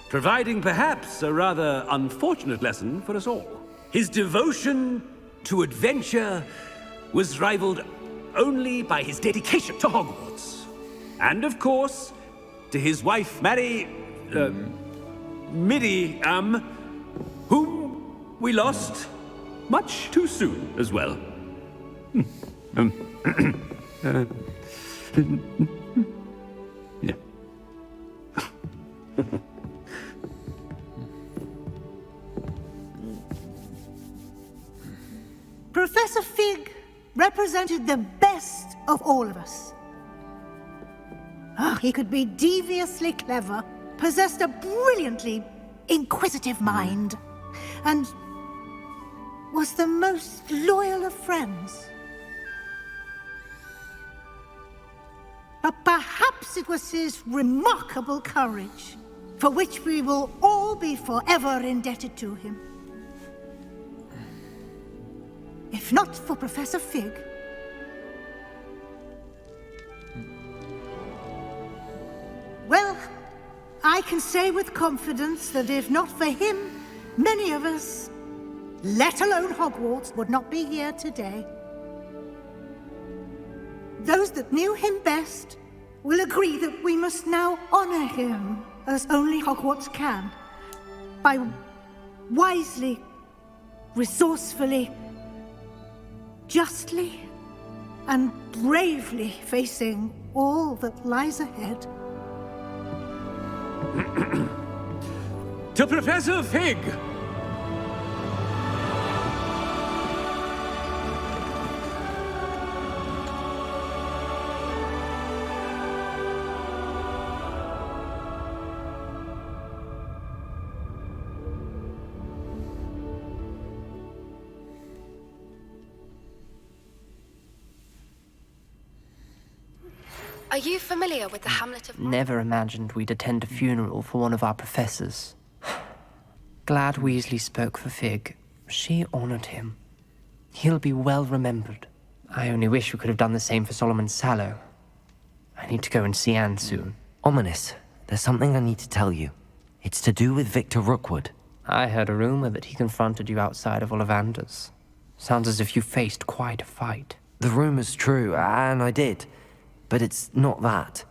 providing perhaps a rather unfortunate lesson for us all. His devotion to adventure was rivaled only by his dedication to Hogwarts. And of course, to his wife, Midi, whom we lost much too soon as well. Yeah. Professor Fig represented the best of all of us. He could be deviously clever, possessed a brilliantly inquisitive mind, and was the most loyal of friends. But perhaps it was his remarkable courage, for which we will all be forever indebted to him. If not for Professor Fig, well, I can say with confidence that if not for him, many of us, let alone Hogwarts, would not be here today. Those that knew him best will agree that we must now honor him as only Hogwarts can, by wisely, resourcefully, justly and bravely facing all that lies ahead. To Professor Fig! Are you familiar with the hamlet of... Never imagined we'd attend a funeral for one of our professors. Glad Weasley spoke for Fig. She honored him. He'll be well remembered. I only wish we could have done the same for Solomon Sallow. I need to go and see Anne soon. Ominous, there's something I need to tell you. It's to do with Victor Rookwood. I heard a rumor that he confronted you outside of Ollivander's. Sounds as if you faced quite a fight. The rumor's true, and I did. But it's not that.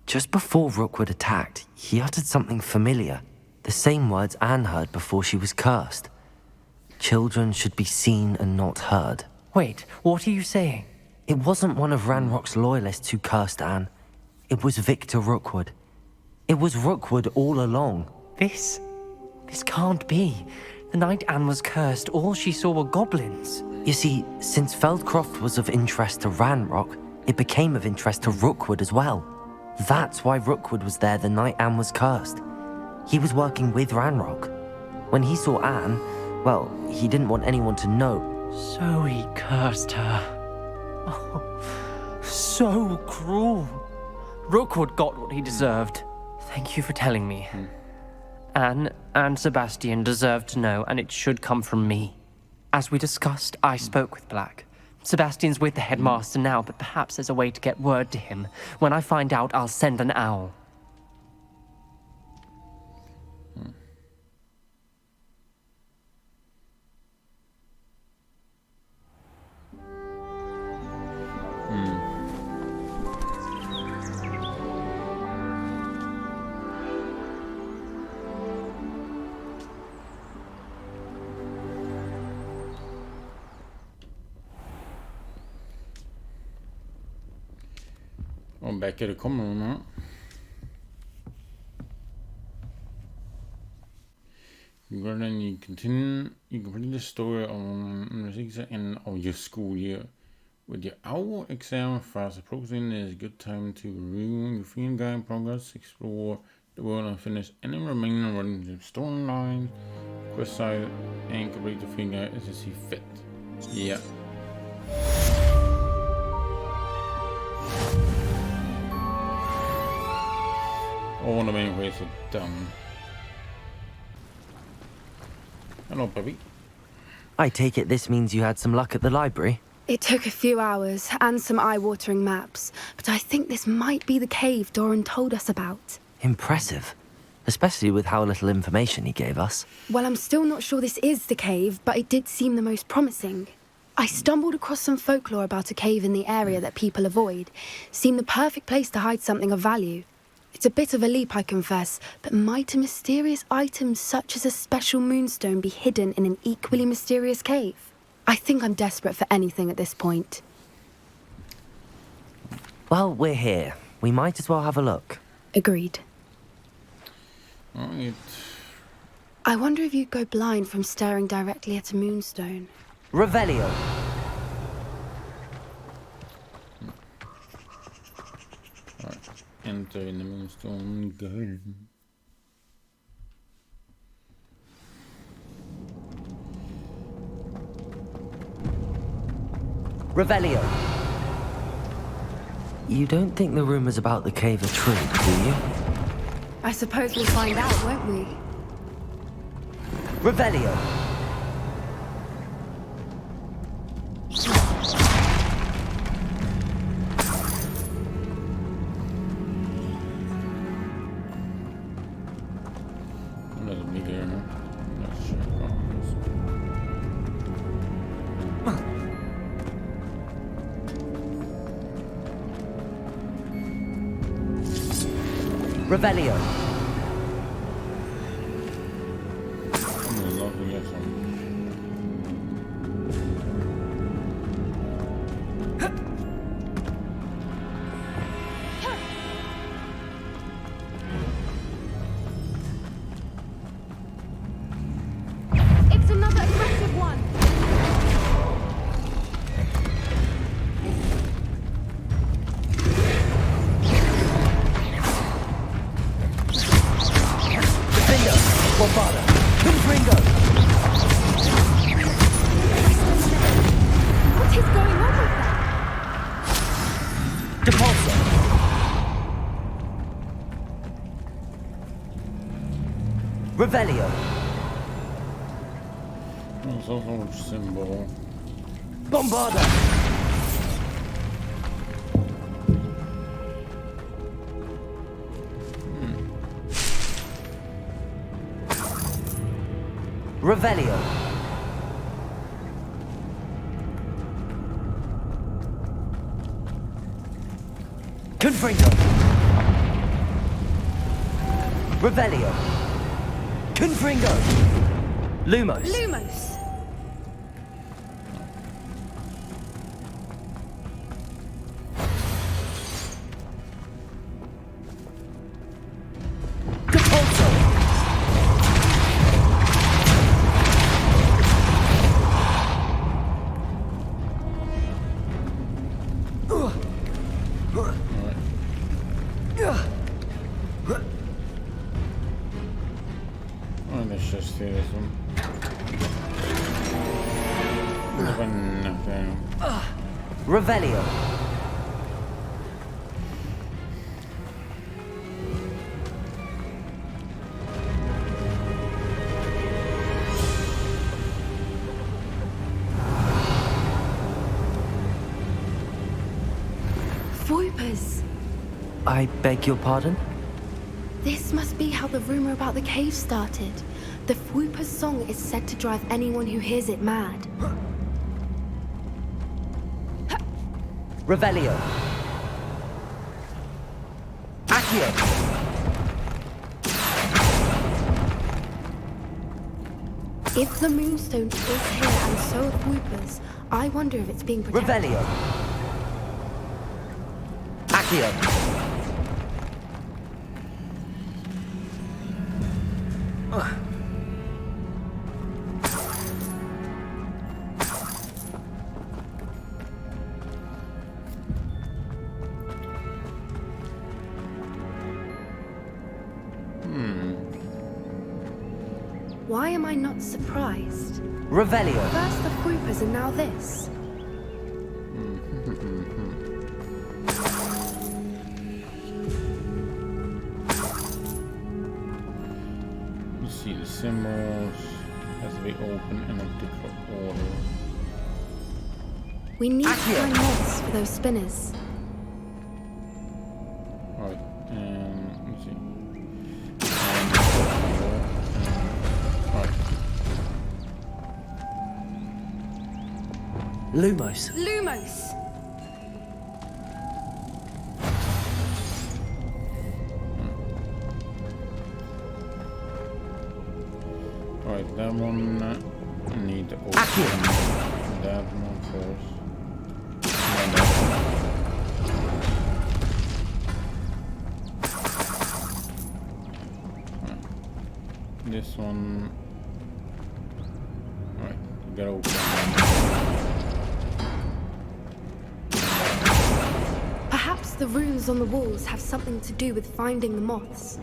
Just before Rookwood attacked, he uttered something familiar. The same words Anne heard before she was cursed. Children should be seen and not heard. Wait, what are you saying? It wasn't one of Ranrock's loyalists who cursed Anne. It was Victor Rookwood. It was Rookwood all along. This can't be. The night Anne was cursed, all she saw were goblins. You see, since Feldcroft was of interest to Ranrock, it became of interest to Rookwood as well. That's why Rookwood was there the night Anne was cursed. He was working with Ranrock. When he saw Anne, well, he didn't want anyone to know. So he cursed her. Oh, so cruel. Rookwood got what he deserved. Thank you for telling me. Anne and Sebastian deserve to know, and it should come from me. As we discussed, I spoke with Black. Sebastian's with the headmaster now, but perhaps there's a way to get word to him. When I find out, I'll send an owl. Och back är det kommer hon här. Then you complete the story of 6 end of your school year. With your owl exam fast approaching, is a good time to review your field guide progress, explore the world and finish any remaining running storylines, quest side, and complete the field guide as you see fit. Yeah. All the main ways are done. Hello, puppy. I take it this means you had some luck at the library? It took a few hours and some eye-watering maps, but I think this might be the cave Doran told us about. Impressive. Especially with how little information he gave us. Well, I'm still not sure this is the cave, but it did seem the most promising. I stumbled across some folklore about a cave in the area that people avoid. Seemed the perfect place to hide something of value. It's a bit of a leap, I confess, but might a mysterious item such as a special moonstone be hidden in an equally mysterious cave? I think I'm desperate for anything at this point. Well, we're here. We might as well have a look. Agreed. Right. I wonder if you'd go blind from staring directly at a moonstone. Revelio. Right. Enter in the moonstone garden. Revelio. You don't think the rumors about the cave are true, do you? I suppose we'll find out, won't we? Revelio. Another meteor, huh? Let's check on this. Revelio. Lovely, yes, It's another aggressive one! Defender. Bombarda. Confringo. What is going on with that? Depulso. Revelio. some sort of symbol. Bombarda. Revelio. Confringo. Revelio. Confringo. Lumos. Lumos. Let's just do this one. Nothing. Revelio. Voipers. I beg your pardon? This must be how the rumor about the cave started. The Fwooper's song is said to drive anyone who hears it mad. Revelio. Accio. If the Moonstone is here and so are Fwoopers, I wonder if it's being protected. Revelio. Accio. Why am I not surprised? Revelio. First the Fwoopers and now this. Let's see, the symbols has to be open in a particular order. We need to find moths for those spinners. Alright, let's see. Lumos. Lumos! Alright, that one need to open. That one first. And that one. This one. Alright, you gotta open. Perhaps the runes on the walls have something to do with finding the moths.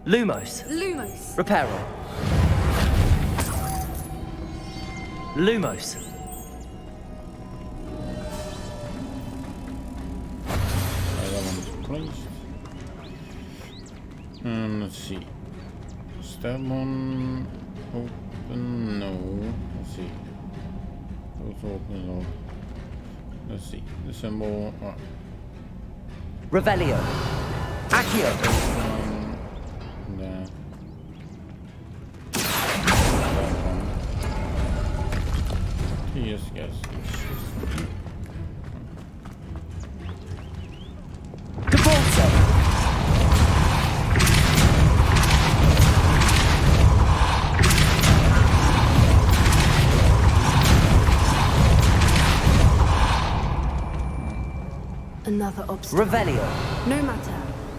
Lumos. Lumos. Reparo. Lumos. That one is placed. And let's see. Is that one open? No. Let's see. Those open. No. Let's see. The symbol. Revelio. Accio. There. Yes, yes. Devolso. Another obstacle. Revelio. No matter.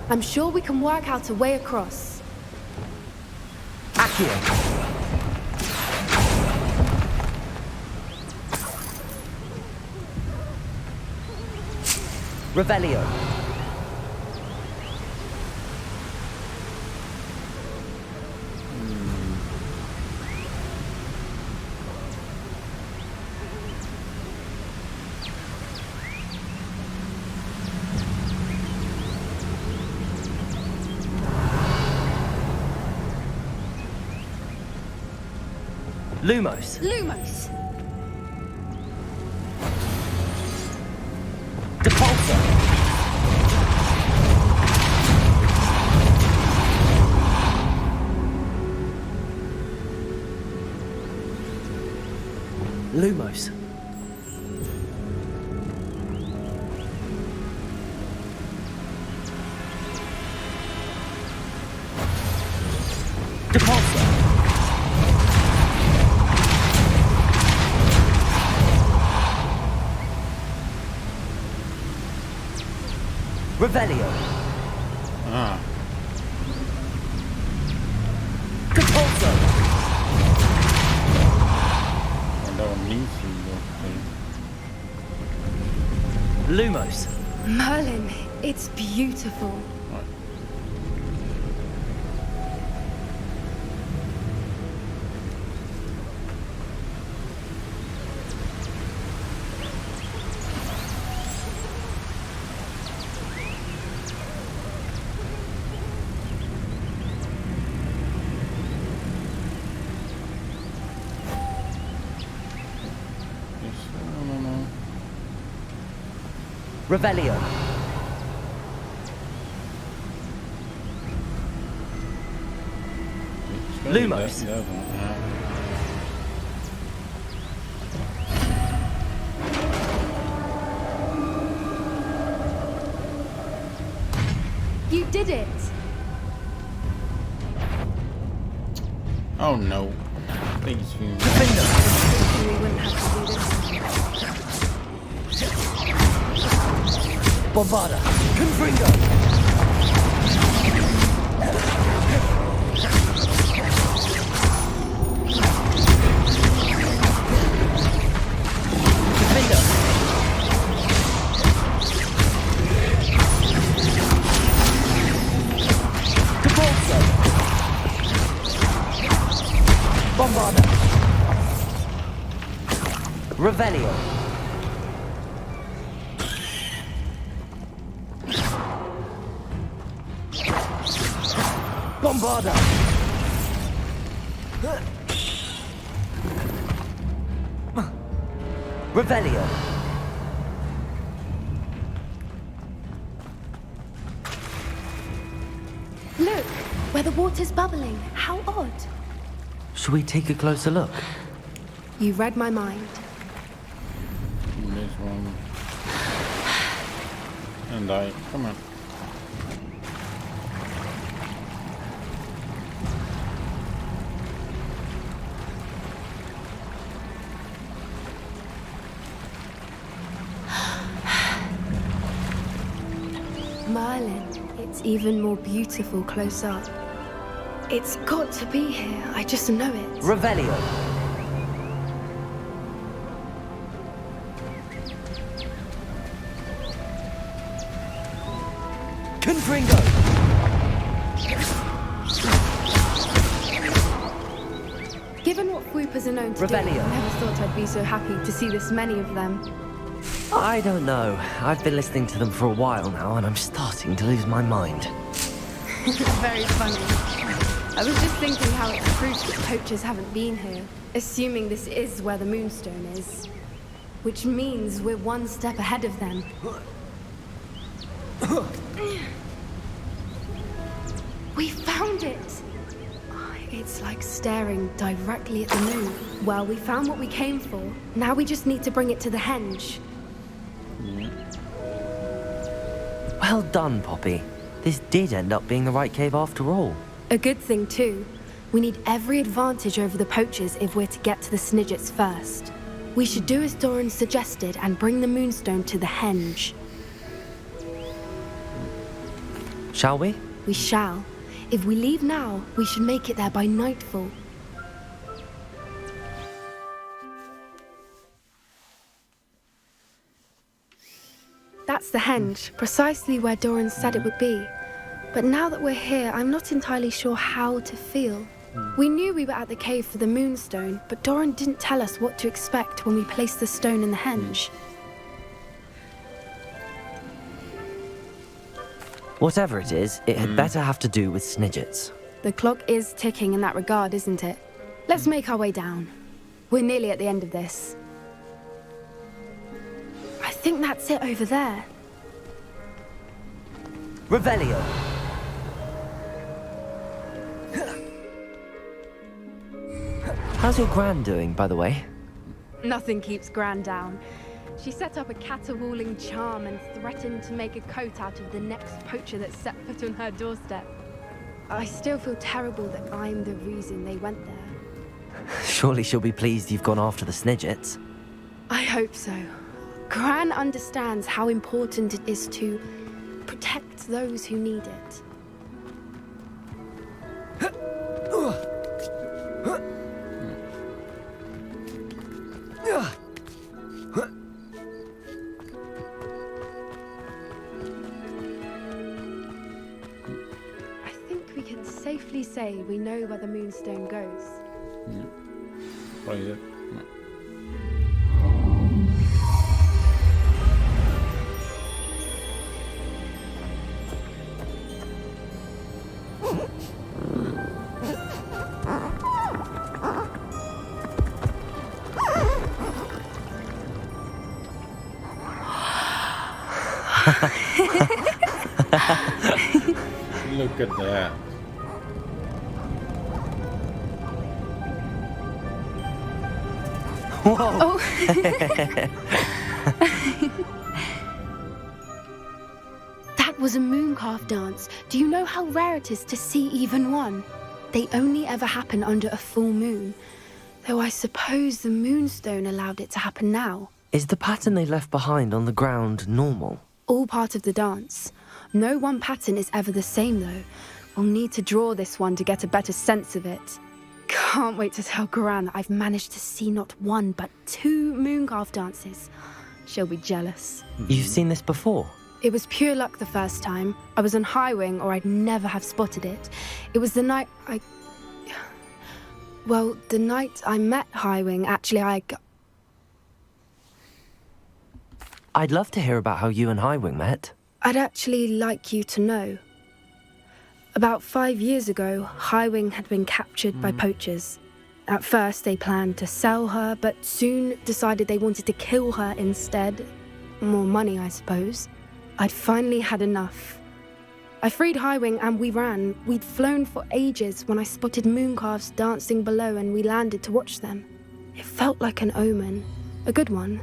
I'm sure we can work out a way across. Accio. Revelio. Lumos. Lumos. Devolso. Lumos. Depulso. Revelio. Ah. Depulso. That one means Lumos. Merlin, it's beautiful. Revelio. Lumos. You did it! Oh no. Please, We wouldn't have to do this. Bombarda. Confringo. Confringo. Depulso. Bombarda. Revelio. Bombarda. Revelio. Look, where the water's bubbling. How odd. Should we take a closer look? You read my mind. This one. And I. Come on. Merlin, it's even more beautiful close up. It's got to be here. I just know it. Revelio. Confringo. Given what Swoopers are known to do, I Revelio. never thought I'd be so happy to see this many of them. I don't know. I've been listening to them for a while now, and I'm starting to lose my mind. Very funny. I was just thinking how it's proof that poachers haven't been here, assuming this is where the Moonstone is. Which means we're one step ahead of them. We found it! It's like staring directly at the moon. Well, we found what we came for. Now we just need to bring it to the henge. Well done, Poppy. This did end up being the right cave after all. A good thing, too. We need every advantage over the poachers if we're to get to the Snidgets first. We should do as Doran suggested and bring the Moonstone to the henge. Shall we? We shall. If we leave now, we should make it there by nightfall. That's the henge, precisely where Doran said it would be. But now that we're here, I'm not entirely sure how to feel. We knew we were at the cave for the Moonstone, but Doran didn't tell us what to expect when we placed the stone in the henge. Whatever it is, it had better have to do with Snidgets. The clock is ticking in that regard, isn't it? Let's make our way down. We're nearly at the end of this. I think that's it over there. Revelio. How's your gran doing, by the way? Nothing keeps Gran down. She set up a caterwauling charm and threatened to make a coat out of the next poacher that set foot on her doorstep. I still feel terrible that I'm the reason they went there. Surely she'll be pleased you've gone after the Snidgets. I hope so. Gran understands how important it is to protect those who need it. I think we can safely say we know where the Moonstone goes. What is it? Look at that. Whoa! Oh. That was a mooncalf dance. Do you know how rare it is to see even one? They only ever happen under a full moon. Though I suppose the Moonstone allowed it to happen now. Is the pattern they left behind on the ground normal? All part of the dance. No one pattern is ever the same, though. We'll need to draw this one to get a better sense of it. Can't wait to tell Gran that I've managed to see not one, but 2 mooncalf dances. She'll be jealous. You've seen this before? It was pure luck the first time. I was on Highwing, or I'd never have spotted it. It was the night the night I met Highwing, actually, I'd love to hear about how you and Highwing met. I'd actually like you to know. About 5 years ago, Highwing had been captured by poachers. At first, they planned to sell her, but soon decided they wanted to kill her instead. More money, I suppose. I'd finally had enough. I freed Highwing and we ran. We'd flown for ages when I spotted mooncalves dancing below and we landed to watch them. It felt like an omen. A good one.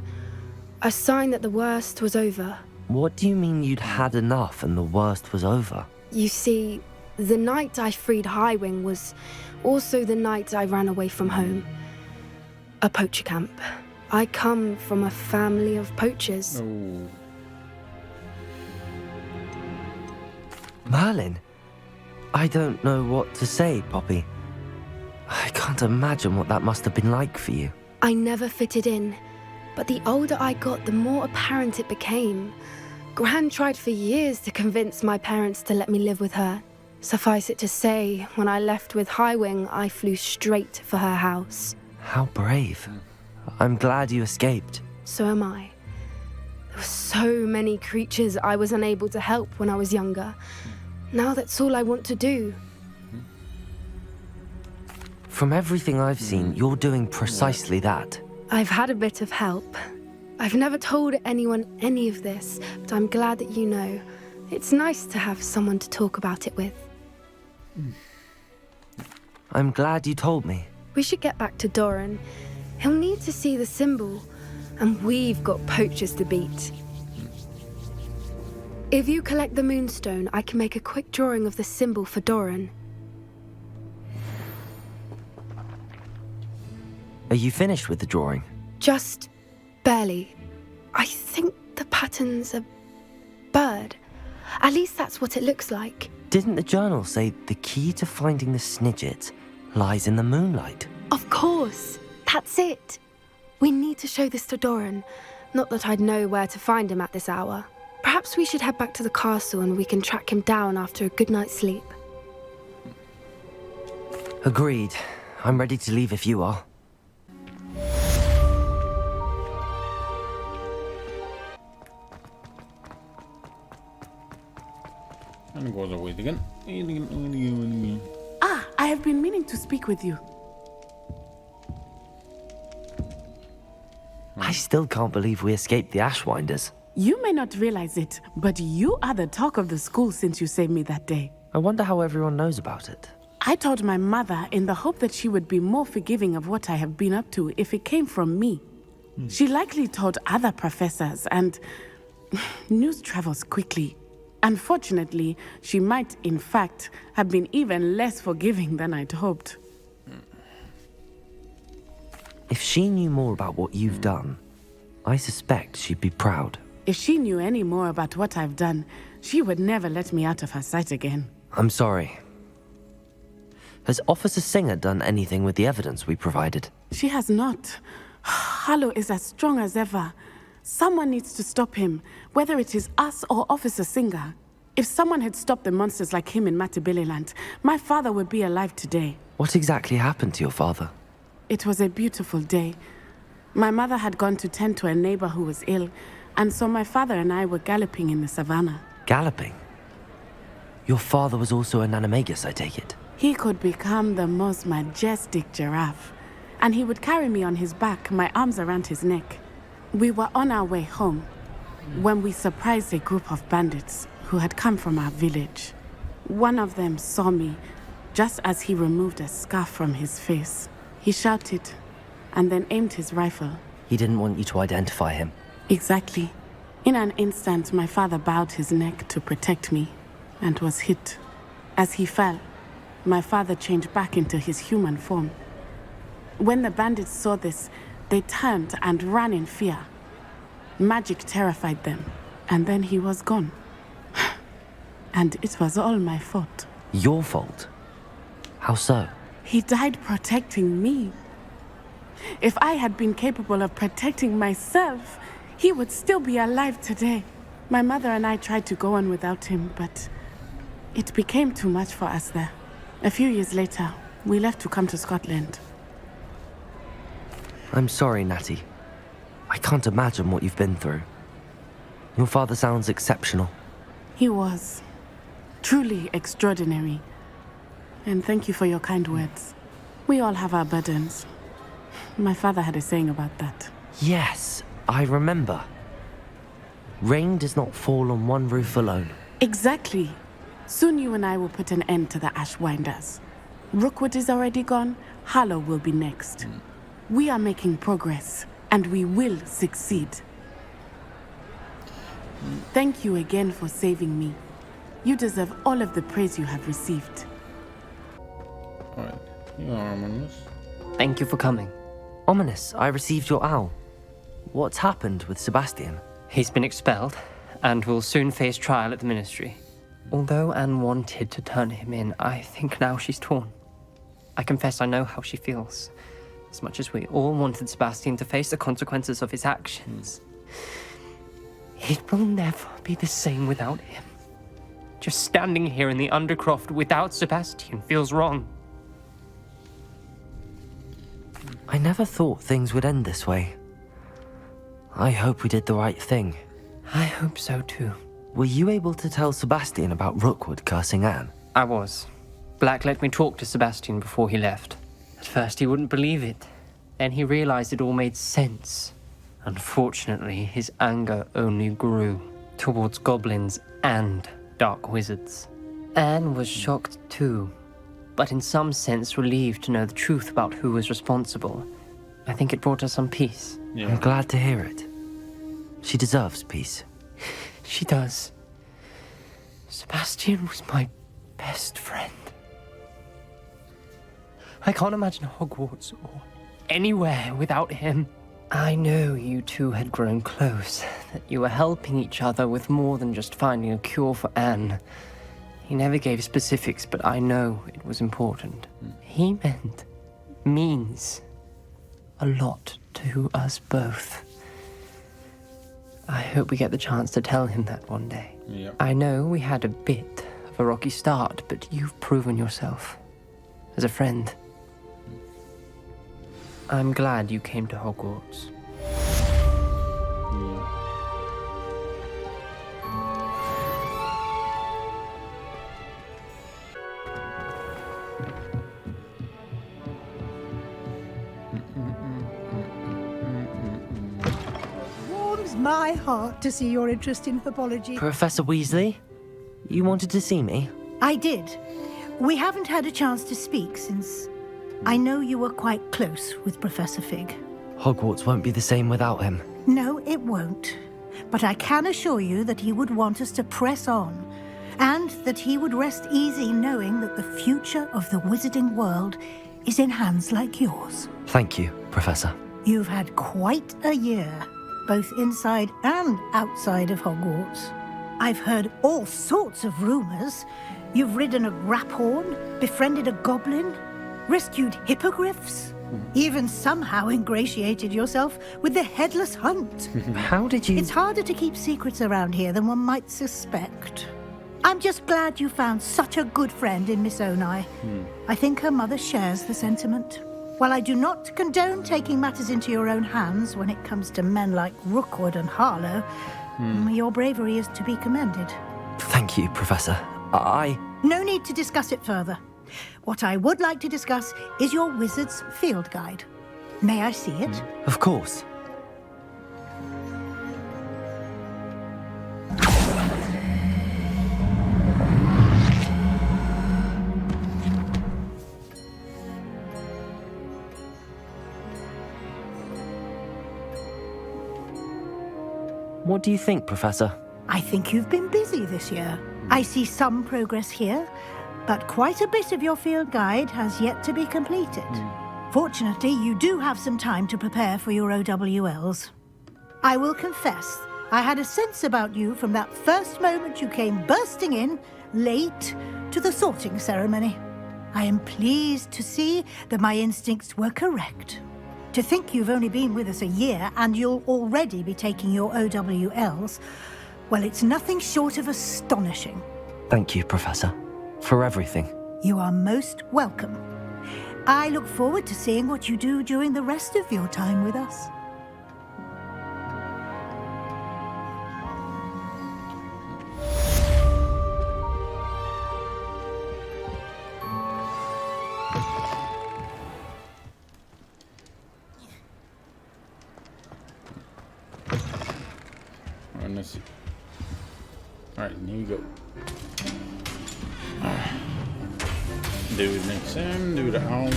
A sign that the worst was over. What do you mean you'd had enough and the worst was over? You see, the night I freed Highwing was also the night I ran away from home. A poacher camp. I come from a family of poachers. Oh. Merlin? I don't know what to say, Poppy. I can't imagine what that must have been like for you. I never fitted in, but the older I got, the more apparent it became. Gran tried for years to convince my parents to let me live with her. Suffice it to say, when I left with Highwing, I flew straight for her house. How brave. I'm glad you escaped. So am I. There were so many creatures I was unable to help when I was younger. Now that's all I want to do. From everything I've seen, you're doing precisely that. I've had a bit of help. I've never told anyone any of this, but I'm glad that you know. It's nice to have someone to talk about it with. I'm glad you told me. We should get back to Doran. He'll need to see the symbol, and we've got poachers to beat. If you collect the Moonstone, I can make a quick drawing of the symbol for Doran. Are you finished with the drawing? Just barely. I think the pattern's a bird. At least that's what it looks like. Didn't the journal say the key to finding the Snidget lies in the moonlight? Of course. That's it. We need to show this to Doran. Not that I'd know where to find him at this hour. Perhaps we should head back to the castle and we can track him down after a good night's sleep. Agreed. I'm ready to leave if you are. And goes away again. Ah, I have been meaning to speak with you. I still can't believe we escaped the Ashwinders. You may not realize it, but you are the talk of the school since you saved me that day. I wonder how everyone knows about it. I told my mother in the hope that she would be more forgiving of what I have been up to if it came from me. She likely told other professors, and news travels quickly. Unfortunately, she might, in fact, have been even less forgiving than I'd hoped. If she knew more about what you've done, I suspect she'd be proud. If she knew any more about what I've done, she would never let me out of her sight again. I'm sorry. Has Officer Singer done anything with the evidence we provided? She has not. Harlow is as strong as ever. Someone needs to stop him, whether it is us or Officer Singer. If someone had stopped the monsters like him in Matabeleland, my father would be alive today. What exactly happened to your father? It was a beautiful day. My mother had gone to tend to a neighbor who was ill, and so my father and I were galloping in the savannah. Galloping? Your father was also an animagus, I take it? He could become the most majestic giraffe, and he would carry me on his back, my arms around his neck. We were on our way home when we surprised a group of bandits who had come from our village. One of them saw me just as he removed a scarf from his face. He shouted and then aimed his rifle. He didn't want you to identify him. Exactly. In an instant, my father bowed his neck to protect me and was hit. As he fell, my father changed back into his human form. When the bandits saw this, they turned and ran in fear. Magic terrified them, and then he was gone. And it was all my fault. Your fault? How so? He died protecting me. If I had been capable of protecting myself, he would still be alive today. My mother and I tried to go on without him, but it became too much for us there. A few years later, we left to come to Scotland. I'm sorry, Natty. I can't imagine what you've been through. Your father sounds exceptional. He was. Truly extraordinary. And thank you for your kind words. We all have our burdens. My father had a saying about that. Yes, I remember. Rain does not fall on one roof alone. Exactly. Soon you and I will put an end to the Ashwinders. Rookwood is already gone. Harlow will be next. We are making progress, and we will succeed. Thank you again for saving me. You deserve all of the praise you have received. Alright, you are Ominous. Thank you for coming. Ominous, I received your owl. What's happened with Sebastian? He's been expelled, and will soon face trial at the Ministry. Although Anne wanted to turn him in, I think now she's torn. I confess I know how she feels. As much as we all wanted Sebastian to face the consequences of his actions, it will never be the same without him. Just standing here in the Undercroft without Sebastian feels wrong. I never thought things would end this way. I hope we did the right thing. I hope so too. Were you able to tell Sebastian about Rookwood cursing Anne? I was. Black let me talk to Sebastian before he left. At first he wouldn't believe it. Then he realized it all made sense. Unfortunately, his anger only grew towards goblins and dark wizards. Anne was shocked too, but in some sense relieved to know the truth about who was responsible. I think it brought her some peace. Yeah. I'm glad to hear it. She deserves peace. She does. Sebastian was my best friend. I can't imagine Hogwarts or anywhere without him. I know you two had grown close, that you were helping each other with more than just finding a cure for Anne. He never gave specifics, but I know it was important. He means a lot to us both. I hope we get the chance to tell him that one day. Yep. I know we had a bit of a rocky start, but you've proven yourself as a friend. I'm glad you came to Hogwarts. Warms my heart to see your interest in herbology. Professor Weasley? You wanted to see me? I did. We haven't had a chance to speak since I know you were quite close with Professor Fig. Hogwarts won't be the same without him. No, it won't. But I can assure you that he would want us to press on and that he would rest easy knowing that the future of the wizarding world is in hands like yours. Thank you, Professor. You've had quite a year, both inside and outside of Hogwarts. I've heard all sorts of rumors. You've ridden a graphorn, befriended a goblin, rescued hippogriffs, even somehow ingratiated yourself with the Headless Hunt. How did you... It's harder to keep secrets around here than one might suspect. I'm just glad you found such a good friend in Miss Onai. I think her mother shares the sentiment. While I do not condone taking matters into your own hands when it comes to men like Rookwood and Harlow, your bravery is to be commended. Thank you, Professor. No need to discuss it further. What I would like to discuss is your wizard's field guide. May I see it? Of course. What do you think, Professor? I think you've been busy this year. I see some progress here, but quite a bit of your field guide has yet to be completed. Fortunately, you do have some time to prepare for your OWLs. I will confess, I had a sense about you from that first moment you came bursting in, late, to the sorting ceremony. I am pleased to see that my instincts were correct. To think you've only been with us a year and you'll already be taking your OWLs, well, it's nothing short of astonishing. Thank you, Professor, for everything. You are most welcome. I look forward to seeing what you do during the rest of your time with us. Alright, here we go. Do the exam, do the owls.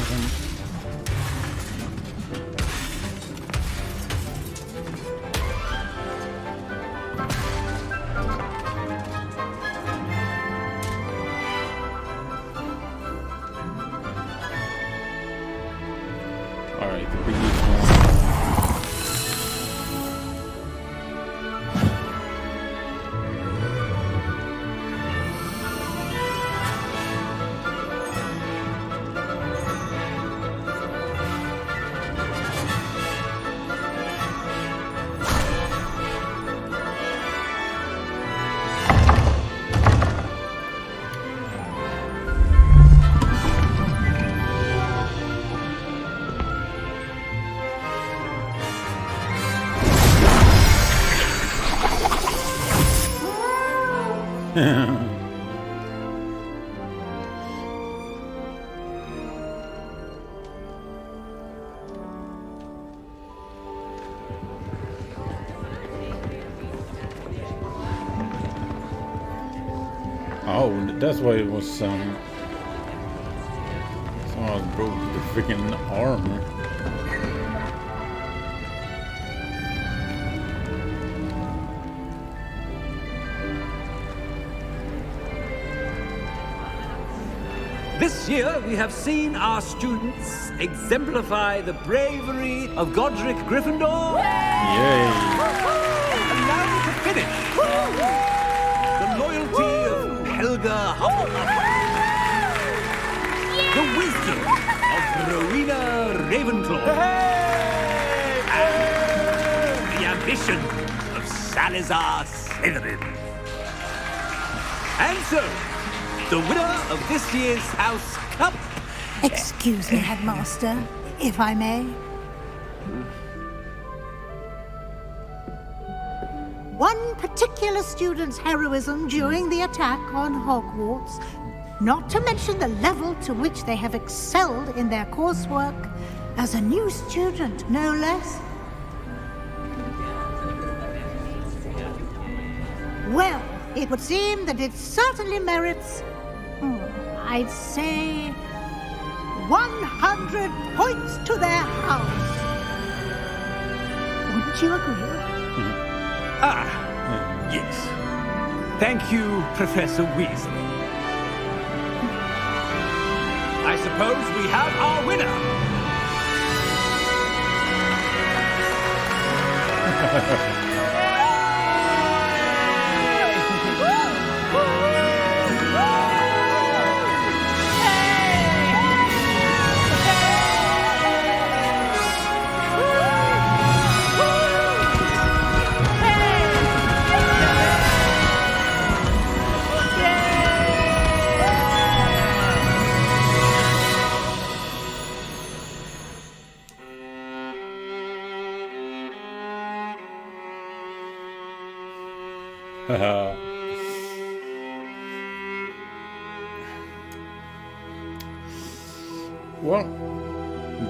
Alright, the biggest one. Oh, that's why it was someone broke the freaking arm. This year, we have seen our students exemplify the bravery of Godric Gryffindor. Yay! And now to finish, the loyalty of Helga Hufflepuff. The wisdom of Rowena Ravenclaw. And the ambition of Salazar Slytherin. And so, the winner of this year's House Cup. Excuse me, Headmaster, if I may. One particular student's heroism during the attack on Hogwarts, not to mention the level to which they have excelled in their coursework, as a new student, no less. Well, it would seem that it certainly merits, I'd say, 100 points to their house. Wouldn't you agree? Yes. Thank you, Professor Weasley. I suppose we have our winner. Well,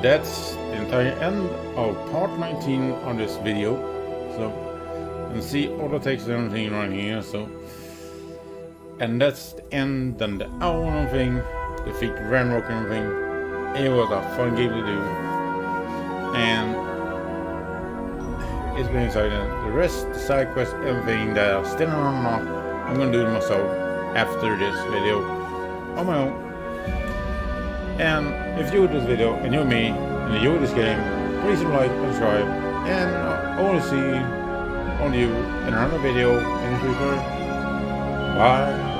that's the entire end of part 19 on this video. So, you can see all the text and everything right here. So, and that's the end and the owl and everything, defeat Ranrock and everything. It was a fun game to do, and it's been exciting. The rest, the side quests, everything that I still don't know, I'm gonna do it myself after this video on my own. And if you enjoyed this video and you're me and you enjoyed this game, please like and subscribe, and I want to see on you in another video in the future. Bye.